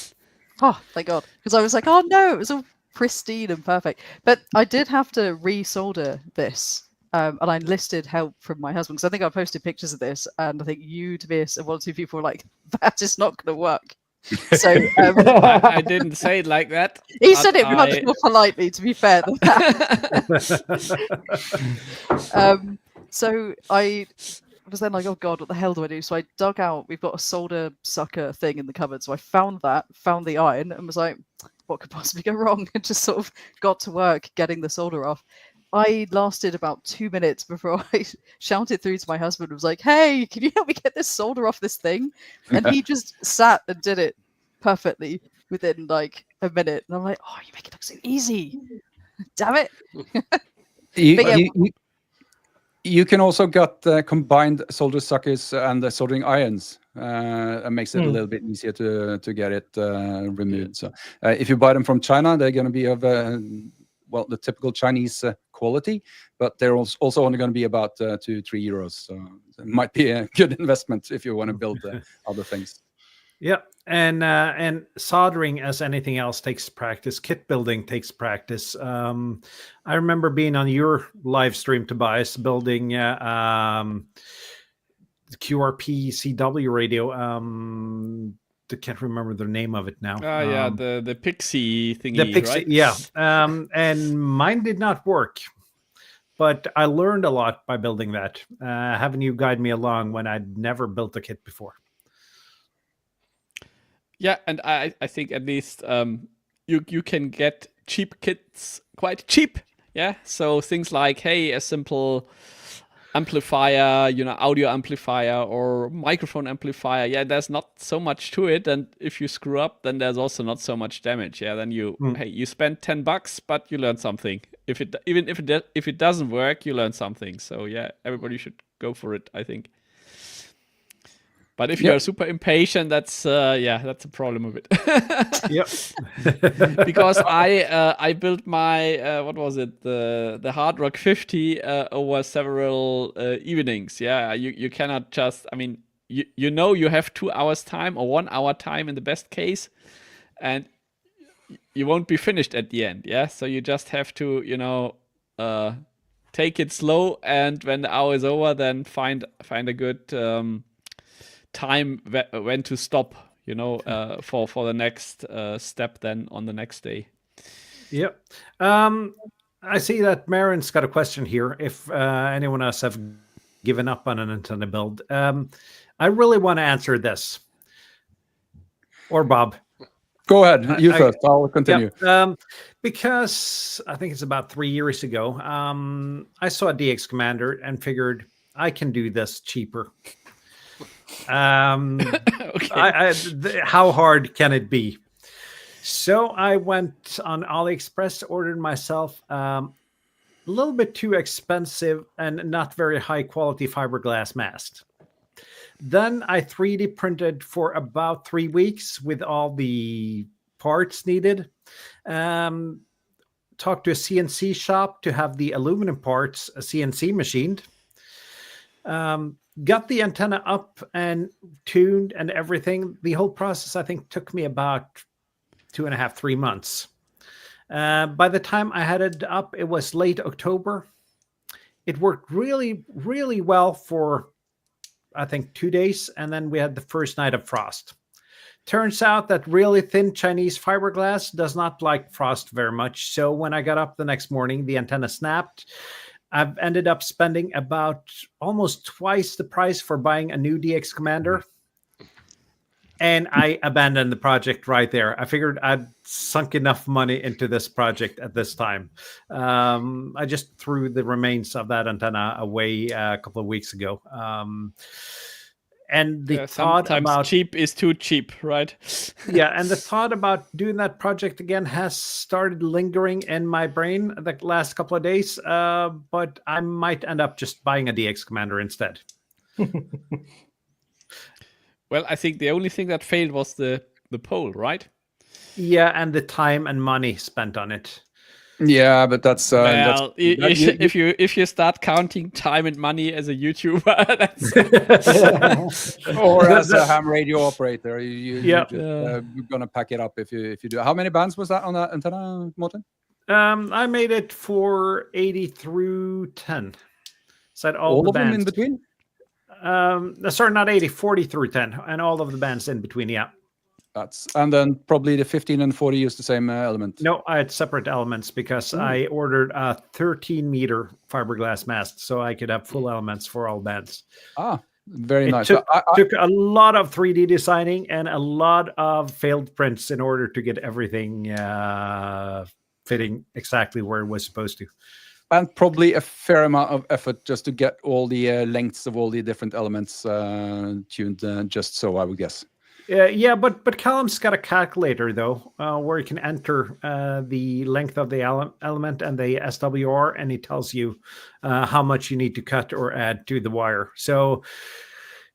D: Oh, thank God. Because I was like, oh no, it was all pristine and perfect. But I did have to re-solder this. And I enlisted help from my husband, because I think I posted pictures of this, and I think you, Tobias, and one or two people were like, that is not going to work. So
C: I didn't say it like that.
D: He said it much more politely, to be fair than that. So I was then like, oh God, what the hell do I do? So I dug out, we've got a solder sucker thing in the cupboard. So I found the iron, and was like, what could possibly go wrong? And just sort of got to work getting the solder off. I lasted about 2 minutes before I shouted through to my husband and was like, hey, can you help me get this solder off this thing? And he just sat and did it perfectly within like a minute. And I'm like, oh, you make it look so easy. Damn it.
B: You can also get combined solder suckers and the soldering irons. It makes it a little bit easier to get it removed. So if you buy them from China, they're going to be of the typical Chinese quality, but they're also only going to be about 2-3 euros. So it might be a good investment if you want to build other things.
A: Yeah, and soldering, as anything else, takes practice. Kit building takes practice. I remember being on your live stream, Tobias, building the QRP CW radio. I can't remember the name of it now.
C: Yeah, the Pixie thingy.
A: The Pixie,
C: right?
A: yeah. And mine did not work, but I learned a lot by building that. Having you guide me along when I'd never built a kit before.
C: Yeah, and I think at least you can get cheap kits quite cheap. Yeah, so things like, hey, a simple amplifier, audio amplifier or microphone amplifier. Yeah, there's not so much to it, and if you screw up, then there's also not so much damage. Yeah, then you spend $10, but you learn something. If it doesn't work, you learn something. So yeah, everybody should go for it, I think. But if you're super impatient, that's a problem of it.
A: Yep.
C: Because I built my the Hard Rock 50 over several evenings. Yeah, you cannot just. I mean, you have 2 hours time or 1 hour time in the best case, and you won't be finished at the end. Yeah, so you just have to take it slow, and when the hour is over, then find a good time when to stop, for the next step then on the next day.
A: Yep. I see that Marin's got a question here. If anyone else have given up on an antenna build, I really want to answer this. Or Bob.
B: Go ahead. You first. I'll continue.
A: Yeah, because I think it's about 3 years ago, I saw a DX Commander and figured I can do this cheaper.
C: Okay.
A: How hard can it be? So I went on AliExpress, ordered myself a little bit too expensive and not very high quality fiberglass mast. Then I 3D printed for about 3 weeks with all the parts needed. talked to a CNC shop to have the aluminum parts CNC machined. Got the antenna up and tuned and everything. The whole process, I think, took me about 2.5, 3 months. By the time I had it up, it was late October. It worked really, really well for, I think, 2 days. And then we had the first night of frost. Turns out that really thin Chinese fiberglass does not like frost very much. So when I got up the next morning, the antenna snapped. I've ended up spending about almost twice the price for buying a new DX Commander. And I abandoned the project right there. I figured I'd sunk enough money into this project at this time. I just threw the remains of that antenna away a couple of weeks ago. And the thought about
C: cheap is too cheap, right?
A: Yeah, and the thought about doing that project again has started lingering in my brain the last couple of days. But I might end up just buying a DX Commander instead.
C: Well, I think the only thing that failed was the pole, right?
A: Yeah, and the time and money spent on it.
B: Yeah, but that's
C: well, if you start counting time and money as a YouTuber,
B: or as a ham radio operator, you're gonna pack it up if you do. How many bands was that on that antenna, Morten?
A: I made it for 80 through 10. So all the
B: of
A: bands
B: them in between.
A: Sorry, not 80, 40 through 10, and all of the bands in between. Yeah.
B: And then probably the 15 and 40 use the same element.
A: No, I had separate elements because I ordered a 13-meter fiberglass mast, so I could have full elements for all bands.
B: Ah, very nice.
A: Took a lot of 3D designing and a lot of failed prints in order to get everything fitting exactly where it was supposed to.
B: And probably a fair amount of effort just to get all the lengths of all the different elements tuned just so, I would guess.
A: Yeah, but Callum's got a calculator, though, where you can enter the length of the element and the SWR, and it tells you how much you need to cut or add to the wire. So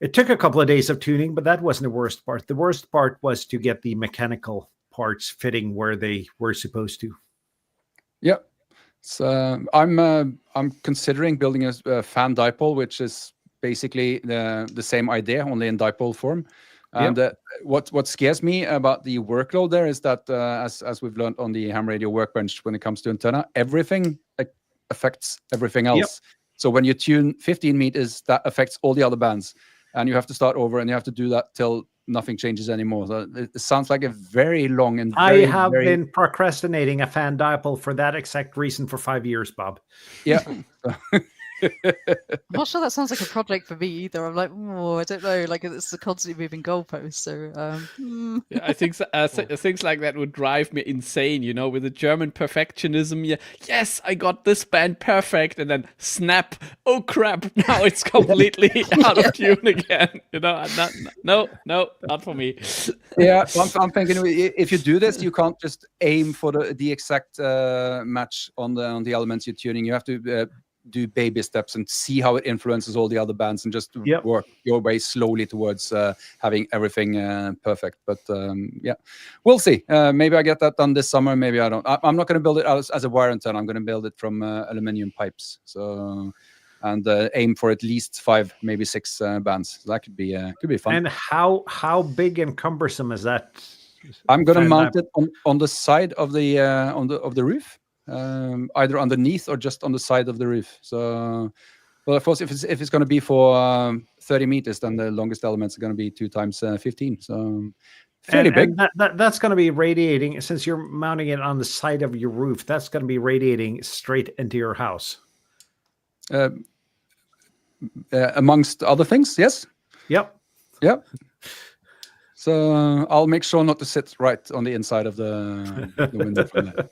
A: it took a couple of days of tuning, but that wasn't the worst part. The worst part was to get the mechanical parts fitting where they were supposed to.
B: Yeah. So I'm considering building a fan dipole, which is basically the same idea, only in dipole form. And what scares me about the workload there is that, as we've learned on the ham radio workbench, when it comes to antenna, everything affects everything else. Yep. So when you tune 15 meters, that affects all the other bands, and you have to start over, and you have to do that till nothing changes anymore. So it sounds like a very long and very,
A: I have been procrastinating a fan dipole for that exact reason for 5 years, Bob.
B: Yeah.
D: I'm not sure that sounds like a project for me either. I'm like, oh, I don't know. Like, it's a constantly moving goalpost. So,
C: yeah, I think things like that would drive me insane. You know, with the German perfectionism. Yeah, yes, I got this band perfect, and then snap. Oh crap! Now it's completely out of tune again. You know, no, not for me.
B: Yeah, I'm thinking if you do this, you can't just aim for the exact match on the elements you're tuning. You have to do baby steps and see how it influences all the other bands, and just work your way slowly towards having everything perfect. But yeah, we'll see. Maybe I get that done this summer. Maybe I don't. I'm not going to build it as a wire antenna. I'm going to build it from aluminium pipes. So and aim for at least 5, maybe 6 bands. So that could be fun.
A: And how big and cumbersome is that?
B: I'm going to mount it on the side of the roof. Either underneath or just on the side of the roof. So, well, of course, if it's going to be for 30 meters, then the longest elements are going to be 2 times 15. So, fairly big.
A: And that's going to be radiating, since you're mounting it on the side of your roof. That's going to be radiating straight into your house.
B: Amongst other things, yes.
A: Yep.
B: So I'll make sure not to sit right on the inside of the window from there.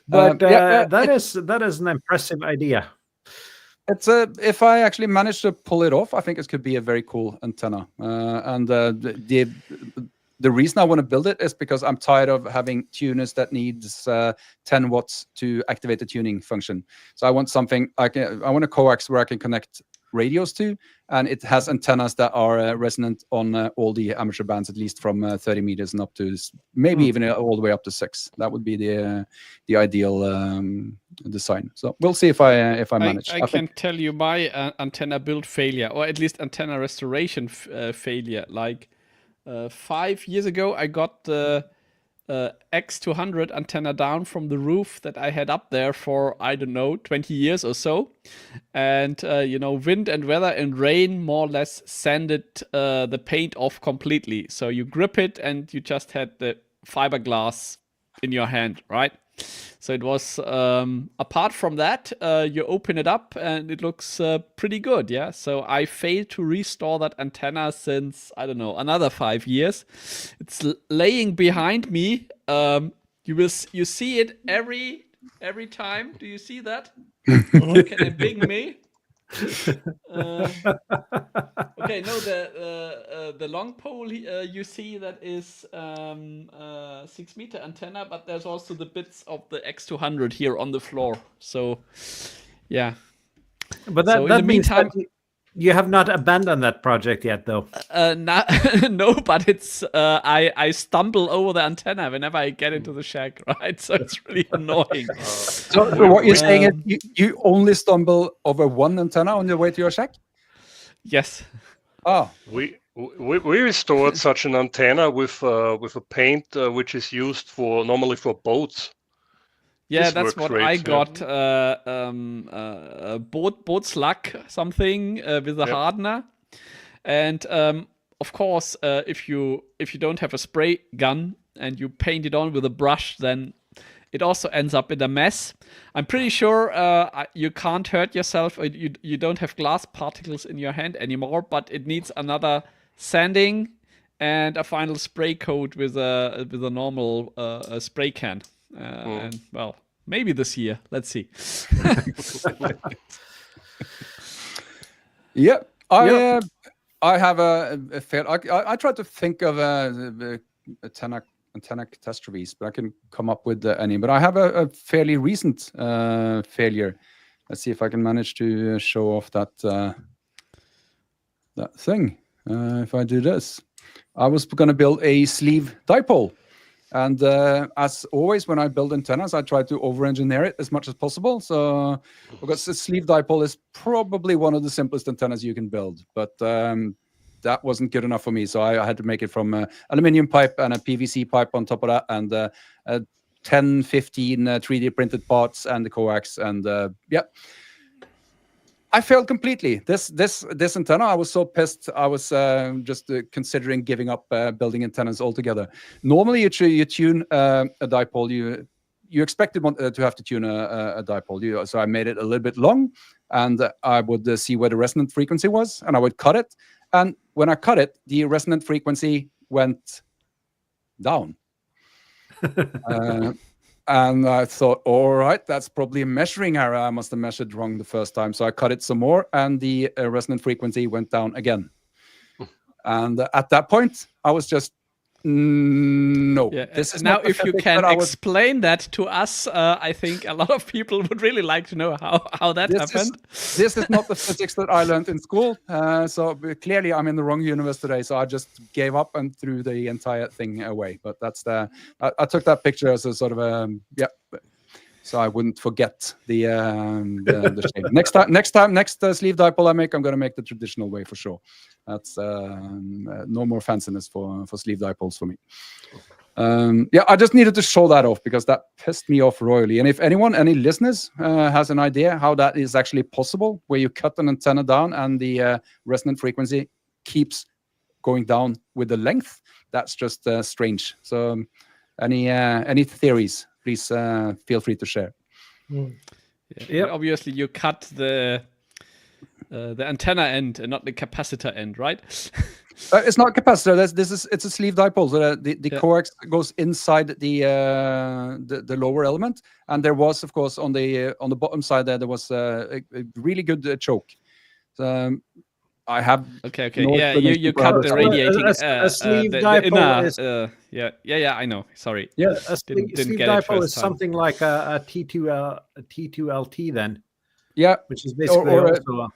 A: But that is an impressive idea.
B: It's if I actually manage to pull it off, I think it could be a very cool antenna. And the reason I want to build it is because I'm tired of having tuners that needs 10 watts to activate the tuning function. So I want something I want a coax where I can connect radios to, and it has antennas that are resonant on all the amateur bands, at least from 30 meters and up to maybe even all the way up to 6. That would be the ideal design. So we'll see if I manage.
C: I can tell you my antenna build failure, or at least antenna restoration failure. Like 5 years ago, I got the X200 antenna down from the roof that I had up there for, I don't know, 20 years or so. And, wind and weather and rain more or less sanded the paint off completely. So you grip it and you just had the fiberglass in your hand, right? So it was, apart from that, you open it up and it looks pretty good, yeah? So I failed to restore that antenna since, I don't know, another 5 years. It's laying behind me. You see it every time. Do you see that? Can it bing me? Okay, no, the long pole you see that is 6 meter antenna, but there's also the bits of the X200 here on the floor. So, yeah.
A: But
C: So in
A: that
C: the
A: means
C: meantime-
A: that you have not abandoned that project yet, though.
C: No, but it's I stumble over the antenna whenever I get into the shack, right? So it's really annoying.
B: So what you're saying is you only stumble over one antenna on your way to your shack?
C: Yes.
B: Oh,
F: We restored such an antenna with a paint which is used normally for boats.
C: Yeah,
F: This
C: that's
F: works
C: what I
F: great,
C: got. Boat slug something with a hardener, and of course, if you don't have a spray gun and you paint it on with a brush, then it also ends up in a mess. I'm pretty sure you can't hurt yourself. Or you don't have glass particles in your hand anymore, but it needs another sanding and a final spray coat with a normal spray can. And well, maybe this year. Let's see.
B: yeah. I have a fail. I tried to think of antenna catastrophes, but I can come up with any. But I have a fairly recent failure. Let's see if I can manage to show off that thing. If I do this, I was going to build a sleeve dipole. And as always, when I build antennas, I try to over-engineer it as much as possible. So, because the sleeve dipole is probably one of the simplest antennas you can build, but that wasn't good enough for me. So I had to make it from aluminium pipe and a PVC pipe on top of that, and 10, 15 3D printed parts and the coax, and I failed completely. This antenna, I was so pissed. I was just considering giving up building antennas altogether. Normally, you tune a dipole. You expected to have to tune a dipole. So I made it a little bit long, and I would see where the resonant frequency was, and I would cut it. And when I cut it, the resonant frequency went down. And I thought, all right, that's probably a measuring error. I must have measured wrong the first time. So I cut it some more, and the resonant frequency went down again. And at that point, I was just, no.
C: Yeah.
B: This is
C: now,
B: not the
C: if you
B: physics
C: can
B: that I was-
C: explain that to us, I think a lot of people would really like to know how that happened.
B: This is not the physics that I learned in school. So clearly, I'm in the wrong universe today. So I just gave up and threw the entire thing away. But that's I took that picture as a sort of so I wouldn't forget the shape. Next sleeve dipole I make, I'm going to make the traditional way for sure. That's no more fanciness for sleeve dipoles for me. I just needed to show that off because that pissed me off royally. And if any listeners has an idea how that is actually possible, where you cut an antenna down and the resonant frequency keeps going down with the length, that's just strange. So any theories, please feel free to share.
C: Yeah. Obviously, you cut the antenna end and not the capacitor end, right?
B: It's not capacitor. It's a sleeve dipole. So the coax goes inside the lower element, and there was, of course, on the bottom side there was a really good choke. So I have
C: okay. Yeah, you cut the radiating
A: a sleeve dipole is
C: yeah. I know. Sorry.
A: Yeah, a sleeve
C: get it
A: dipole
C: first
A: is
C: time.
A: something like a T2LT then.
B: Yeah,
A: which is basically
B: or
A: also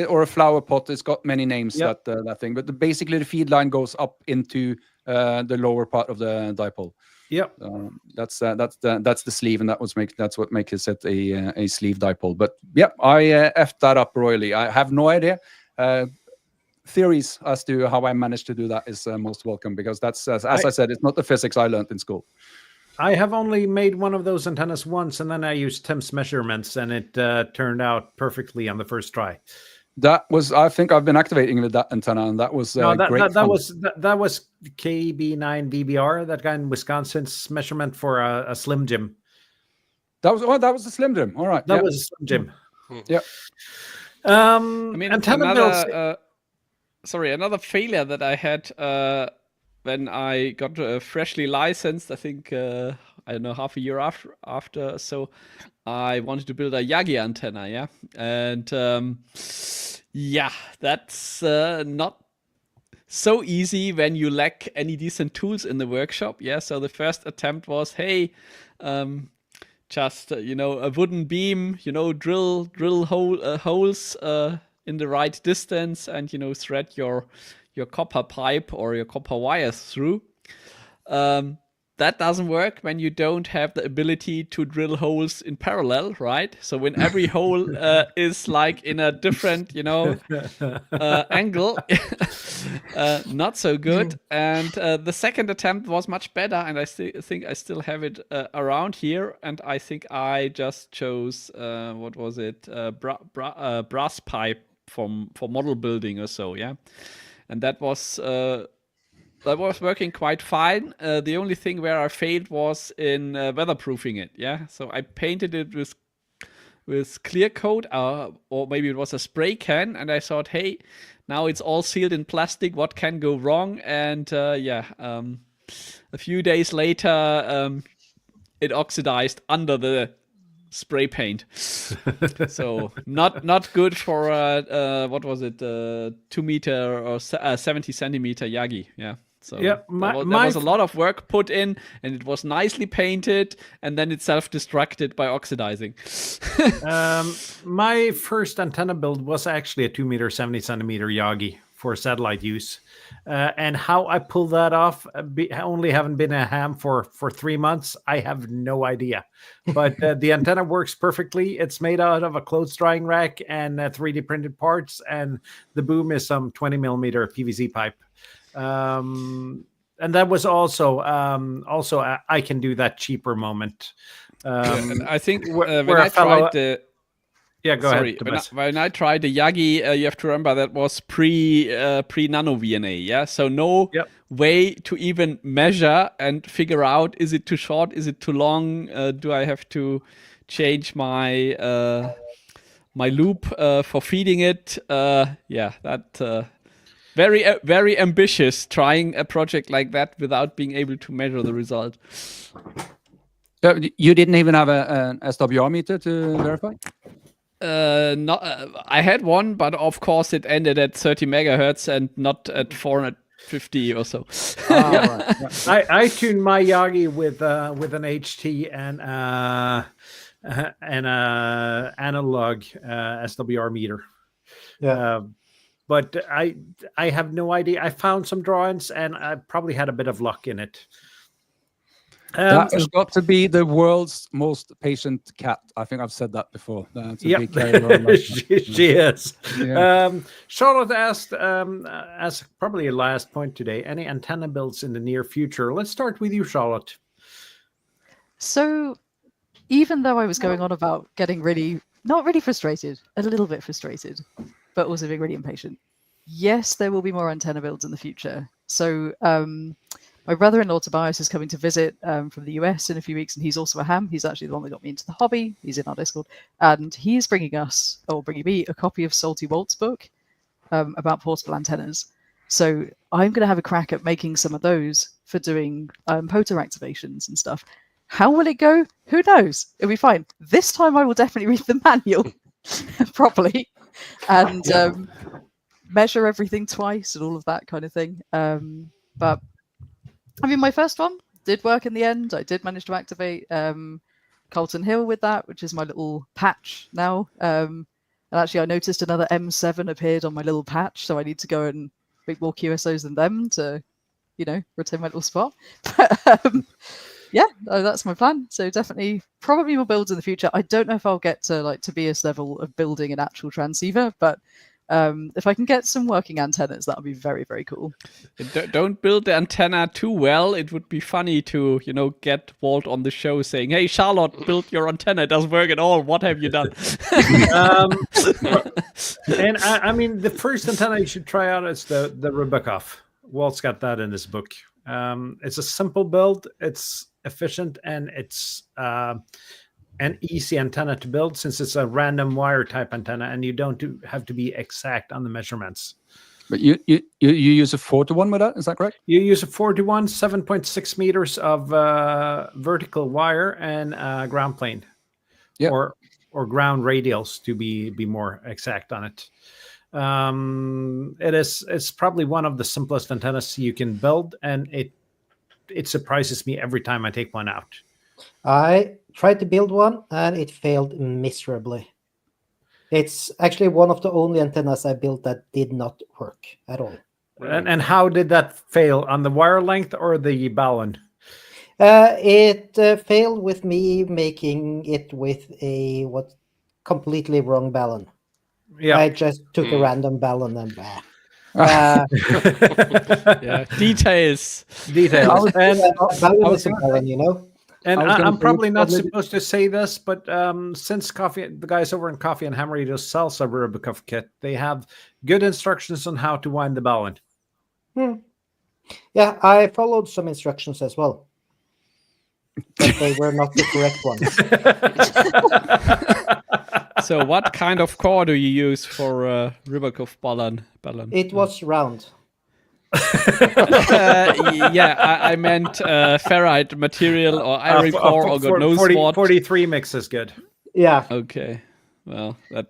B: or a flower pot. It's got many names,
A: Yep.
B: that thing. But basically, the feed line goes up into the lower part of the dipole.
A: Yep.
B: That's the sleeve, and that's what makes it a sleeve dipole. But yeah, I effed that up royally. I have no idea. Theories as to how I managed to do that is most welcome, because that's as I said, it's not the physics I learned in school.
A: I have only made one of those antennas once, and then I used Tim's measurements, and it turned out perfectly on the first try.
B: That was, I think I've been activating with that antenna, and that was
A: No,
B: great.
A: that was KB9 VBR, that guy in Wisconsin's measurement for a Slim Jim.
B: That was the Slim Jim. All right,
A: That was a Slim Jim.
B: Yeah.
C: I mean,
A: Antenna builds.
C: another failure that I had when I got freshly licensed, I think, I don't know, half a year after. So I wanted to build a Yagi antenna, yeah? And yeah, that's not so easy when you lack any decent tools in the workshop, yeah? So the first attempt was, hey, just, a wooden beam, drill holes in the right distance, and, thread your copper pipe or your copper wires through. That doesn't work when you don't have the ability to drill holes in parallel, right? So when every hole is like in a different, angle, not so good. And the second attempt was much better, and I think I still have it around here. And I think I just chose what was it, brass pipe for model building or so, yeah. And that was working quite fine. The only thing where I failed was in weatherproofing it. Yeah, so I painted it with clear coat, or maybe it was a spray can, and I thought, hey, now it's all sealed in plastic. What can go wrong? And a few days later, it oxidized under the spray paint. So not good for what was it, 2 meter or 70 centimeter Yagi. Yeah. So
A: Yeah,
C: there was a lot of work put in, and it was nicely painted, and then it self-destructed by oxidizing.
A: My first antenna build was actually a 2 meter 70 centimeter Yagi for satellite use, and how I pulled that off, only having been a ham for 3 months, I have no idea. But the antenna works perfectly. It's made out of a clothes drying rack and 3D printed parts, and the boom is some 20 millimeter PVC pipe. And that was also I can do that cheaper moment.
C: And I think
A: where
C: when
A: a
C: I
A: fellow-
C: tried the
A: Yeah, go
C: Sorry,
A: ahead.
C: when I tried the Yagi, you have to remember that was pre nano VNA, yeah. So no way to even measure and figure out, is it too short, is it too long, do I have to change my my loop for feeding it? Very ambitious trying a project like that without being able to measure the result.
B: You didn't even have an SWR meter to verify?
C: I had one, but of course it ended at 30 megahertz and not at 450 or so.
A: Right. I tuned my Yagi with an HT and analog SWR meter.
E: Yeah.
A: But I have no idea. I found some drawings, and I probably had a bit of luck in it.
B: That has got to be the world's most patient cat. I think I've said that before.
A: She is.
B: Yeah.
A: Charlotte asked, as probably a last point today, any antenna builds in the near future? Let's start with you, Charlotte.
D: So even though I was going on about getting not really frustrated, a little bit frustrated, but also being really impatient, yes, there will be more antenna builds in the future. So my brother-in-law Tobias is coming to visit from the US in a few weeks, and he's also a ham. He's actually the one that got me into the hobby. He's in our Discord, and he's bringing me a copy of Salty Walt's book about portable antennas. So I'm going to have a crack at making some of those for doing POTR activations and stuff. How will it go? Who knows? It'll be fine. This time I will definitely read the manual properly and measure everything twice and all of that kind of thing. But I mean, my first one did work in the end. I did manage to activate Colton Hill with that, which is my little patch now. And actually, I noticed another M7 appeared on my little patch, so I need to go and make more QSOs than them to, retain my little spot. But yeah, that's my plan. So definitely, probably more builds in the future. I don't know if I'll get to like Tobias level of building an actual transceiver, but if I can get some working antennas, that would be very, very cool.
C: Don't build the antenna too well. It would be funny to, get Walt on the show saying, "Hey, Charlotte, build your antenna. It doesn't work at all. What have you done?"
A: And I mean, the first antenna you should try out is the Rubikov. Walt's got that in his book. It's a simple build. It's efficient, and it's an easy antenna to build since it's a random wire type antenna, and you don't have to be exact on the measurements.
B: But you use a 4-to-1 with that, is that correct?
A: You use a 4-to-1, 7.6 meters of vertical wire and ground plane, or ground radials to be more exact on it. It's probably one of the simplest antennas you can build, and it surprises me every time I take one out.
E: I tried to build one and it failed miserably. It's actually one of the only antennas I built that did not work at all.
A: And how did that fail? On the wire length or the balun?
E: It failed with me making it with a completely wrong balun.
A: Yeah,
E: I just took a random balun and
C: yeah, details.
A: And
E: balun is a balun,
A: And I'm probably not supposed to say this, but since the guys over in Coffee and Hammer Radio sells a Rubikov kit, they have good instructions on how to wind the balun.
E: Yeah, I followed some instructions as well, but they were not the correct ones.
C: So what kind of core do you use for Rubikov balun?
E: It was round.
C: I meant ferrite material or iron core or God knows what.
A: 43 mix is good.
E: Yeah.
C: Okay. Well, that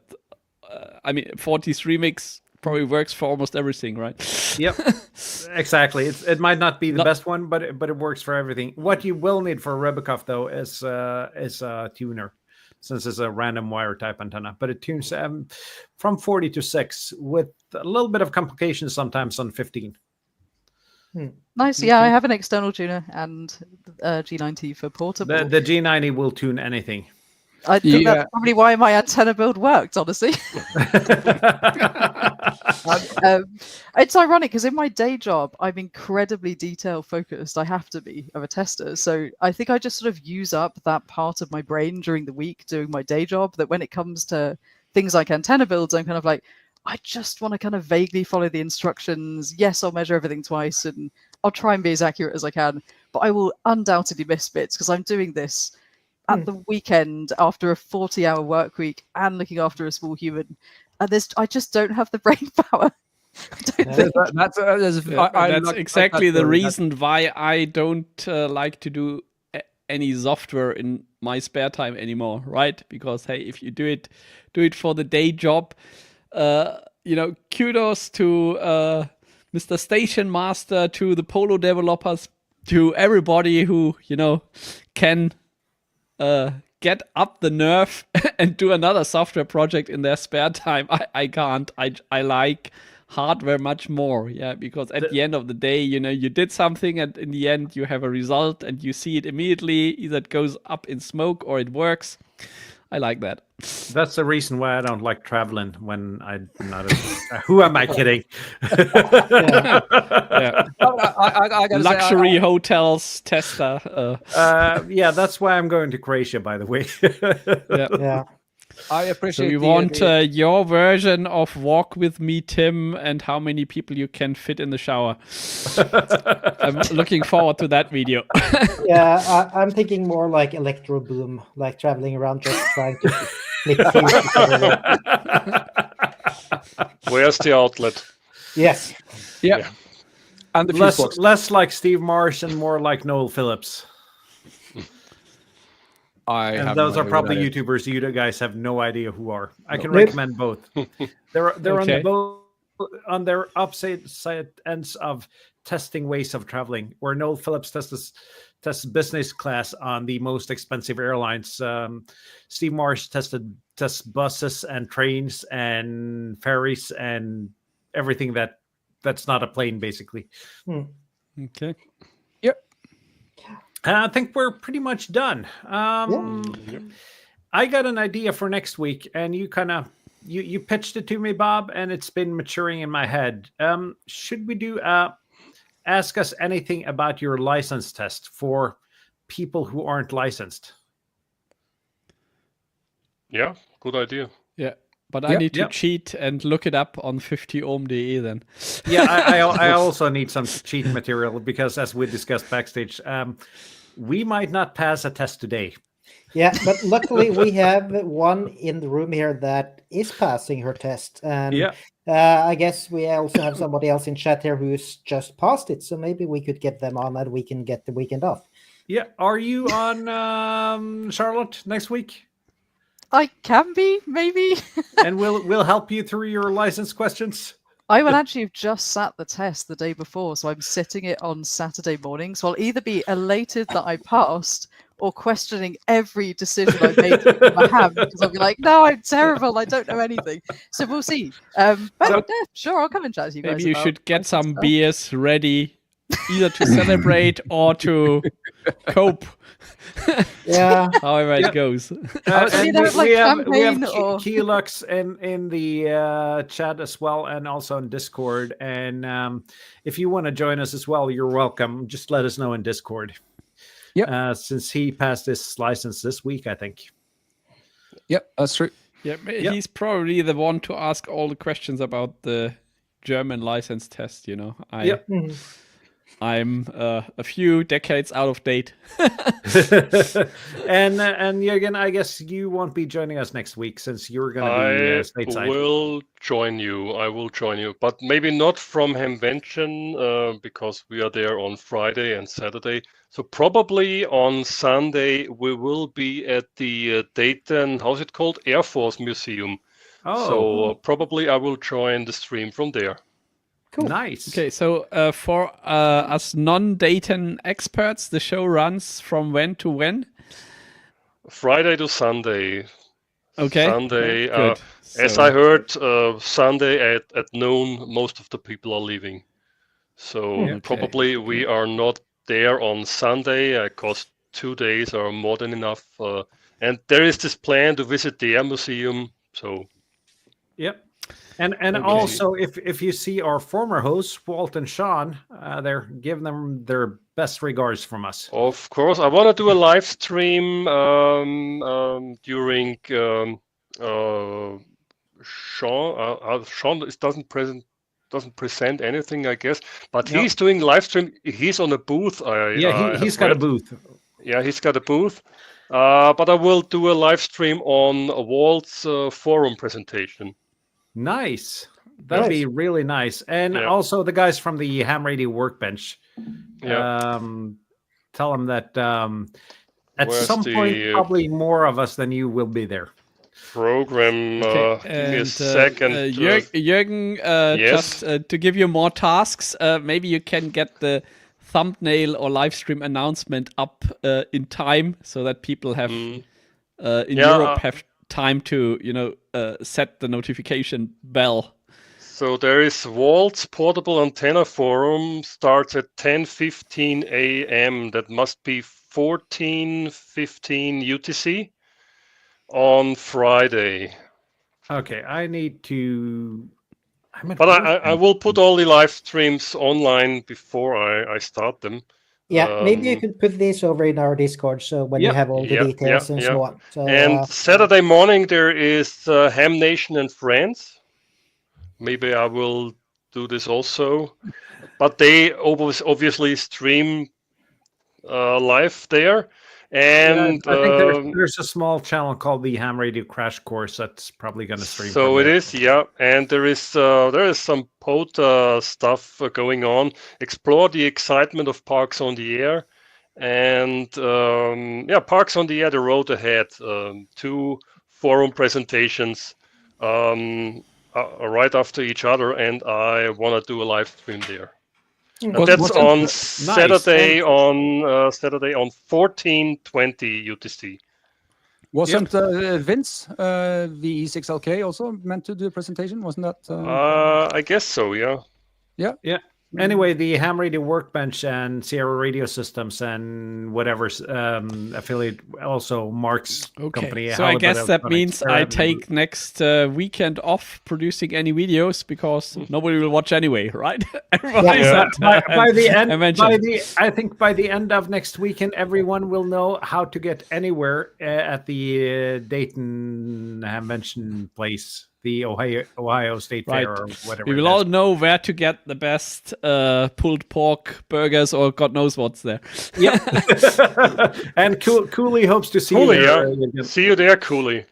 C: 43 mix probably works for almost everything, right?
A: Yep. Exactly. It might not be the best one, but it works for everything. What you will need for a Rubikov though is a tuner, since it's a random wire type antenna. But it tunes from 40 to 6 with a little bit of complications sometimes on 15.
D: Nice. Yeah, I have an external tuner and G90 for portable.
A: The G90 will tune anything.
D: I think that's probably why my antenna build worked, honestly. It's ironic because in my day job, I'm incredibly detail focused. I have to be of a tester. So I think I just sort of use up that part of my brain during the week doing my day job, that when it comes to things like antenna builds, I'm kind of like, I just want to kind of vaguely follow the instructions. Yes, I'll measure everything twice and I'll try and be as accurate as I can, but I will undoubtedly miss bits because I'm doing this at the weekend after a 40-hour work week and looking after a small human. And I just don't have the brain power.
C: That's exactly the reason why I don't like to do any software in my spare time anymore, right? Because hey, if you do it for the day job, kudos to Mr. Station Master, to the Polo developers, to everybody who can get up the nerve and do another software project in their spare time. I can't. I like hardware much more, because at the end of the day, you did something and in the end you have a result and you see it immediately. Either it goes up in smoke or it works. I like that.
A: That's the reason why I don't like traveling when I'm not. Who am I kidding?
C: Luxury hotels, tester.
A: That's why I'm going to Croatia, by the way.
E: Yeah.
B: I appreciate.
C: So we want your version of Walk With Me, Tim, and how many people you can fit in the shower. I'm looking forward to that video.
E: Yeah, I'm thinking more like Electro Boom, like traveling around just trying to flip things.
F: Where's the outlet?
E: Yes.
B: Yeah. And the
A: less like Steve Marsh and more like Noel Phillips. And those are probably YouTubers you guys have no idea who are. I can recommend both. They're on their opposite side ends of testing ways of traveling. Where Noel Phillips tested business class on the most expensive airlines. Steve Morris tests buses and trains and ferries and everything that's not a plane, basically.
C: Okay.
A: I think we're pretty much done. I got an idea for next week, and you kind of you pitched it to me, Bob, and it's been maturing in my head. Should we do ask us anything about your license test for people who aren't licensed?
F: Yeah, good idea.
C: Yeah. But I need to cheat and look it up on 50ohm.de then.
A: Yeah, I also need some cheat material because, as we discussed backstage, we might not pass a test today.
E: Yeah, but luckily we have one in the room here that is passing her test. And I guess we also have somebody else in chat here who's just passed it. So maybe we could get them on and we can get the weekend off.
A: Yeah. Are you on, Charlotte, next week?
D: I can be, maybe.
A: And we'll help you through your license questions.
D: I would actually have just sat the test the day before, so I'm sitting it on Saturday morning. So I'll either be elated that I passed or questioning every decision I made with my hand because I'll be like, no, I'm terrible. I don't know anything. So we'll see. But yeah, sure, I'll come and chat to you guys.
C: Maybe you should get some beers ready, either to celebrate or to cope.
E: Yeah,
C: however it goes.
A: We have Keylux in the chat as well, and also in Discord. And if you want to join us as well, you're welcome. Just let us know in Discord.
B: Yep.
A: Since he passed his license this week, I think.
B: Yep, that's true.
C: Yeah, he's probably the one to ask all the questions about the German license test. You know, I'm a few decades out of date.
A: and Jürgen, I guess you won't be joining us next week since you're going to be stateside.
F: I will join you, but maybe not from Hemvention because we are there on Friday and Saturday. So probably on Sunday we will be at the Dayton, how's it called? Air Force Museum.
A: Oh.
F: So probably I will join the stream from there.
A: Cool. Nice.
C: Okay, so for us non-Dayton experts, the show runs from when to when?
F: Friday to Sunday.
C: Okay.
F: Sunday.
C: Good.
F: As I heard, Sunday at noon, most of the people are leaving. So probably we are not there on Sunday because 2 days are more than enough. And there is this plan to visit the air museum. So.
A: Yep. And also, if you see our former hosts, Walt and Sean, they're giving them their best regards from us.
F: Of course, I want to do a live stream during Sean. Sean doesn't present anything, I guess, but he's doing live stream. He's on a booth.
A: He's got a booth.
F: Yeah, he's got a booth. But I will do a live stream on Walt's forum presentation.
A: Nice. That'd be really nice. And also the guys from the Ham Radio Workbench. Tell them that at some point, probably more of us than you will be there.
F: Program. Give me a second.
C: Jürgen,
F: yes?
C: just to give you more tasks, maybe you can get the thumbnail or live stream announcement up in time so that people have in Europe have time to set the notification bell.
F: So there is Walt's portable antenna forum, starts at 10:15 a.m. That must be 14:15 UTC on Friday.
A: Okay, I need to.
F: But I will put all the live streams online before I start them.
E: Yeah, maybe you could put this over in our Discord, so when you have all the details and so on. So,
F: and Saturday morning there is Ham Nation and Friends. Maybe I will do this also, but they obviously stream live there. And
A: I think there's a small channel called the Ham Radio Crash Course that's probably going to stream.
F: So it is, and there is some POTA stuff going on. Explore the excitement of Parks on the Air, and Parks on the Air, the road ahead. 2 forum presentations right after each other, and I want to do a live stream there. That's
A: was
F: on
A: nice.
F: Saturday on 14:20 UTC.
B: Wasn't Vince VE6LK also meant to do a presentation? Wasn't that?
F: I guess so. Yeah.
A: Yeah. Anyway, the Ham Radio Workbench and Sierra Radio Systems and whatever's affiliate, also Mark's company.
C: So I guess that
A: Electronics.
C: means I take next weekend off producing any videos because nobody will watch anyway, right? Everybody's
F: Yeah.
A: by the end.
C: mentioned.
A: I think by the end of next weekend, everyone will know how to get anywhere at the Dayton Convention place, the Ohio State
C: Right.
A: Fair or whatever.
C: We will all know where to get the best pulled pork burgers or God knows what's there.
A: Yeah. And Cooley hopes to see
F: Cooley,
A: you there.
F: yeah. See you there, Cooley.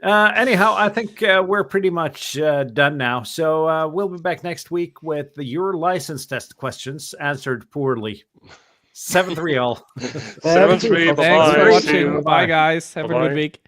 A: Anyhow, I think we're pretty much done now. So we'll be back next week with your license test questions answered poorly. 7-3 all.
F: 7-3.
C: Thanks for
F: Bye.
C: watching. Bye, guys. Have a
F: Bye-bye.
C: good week.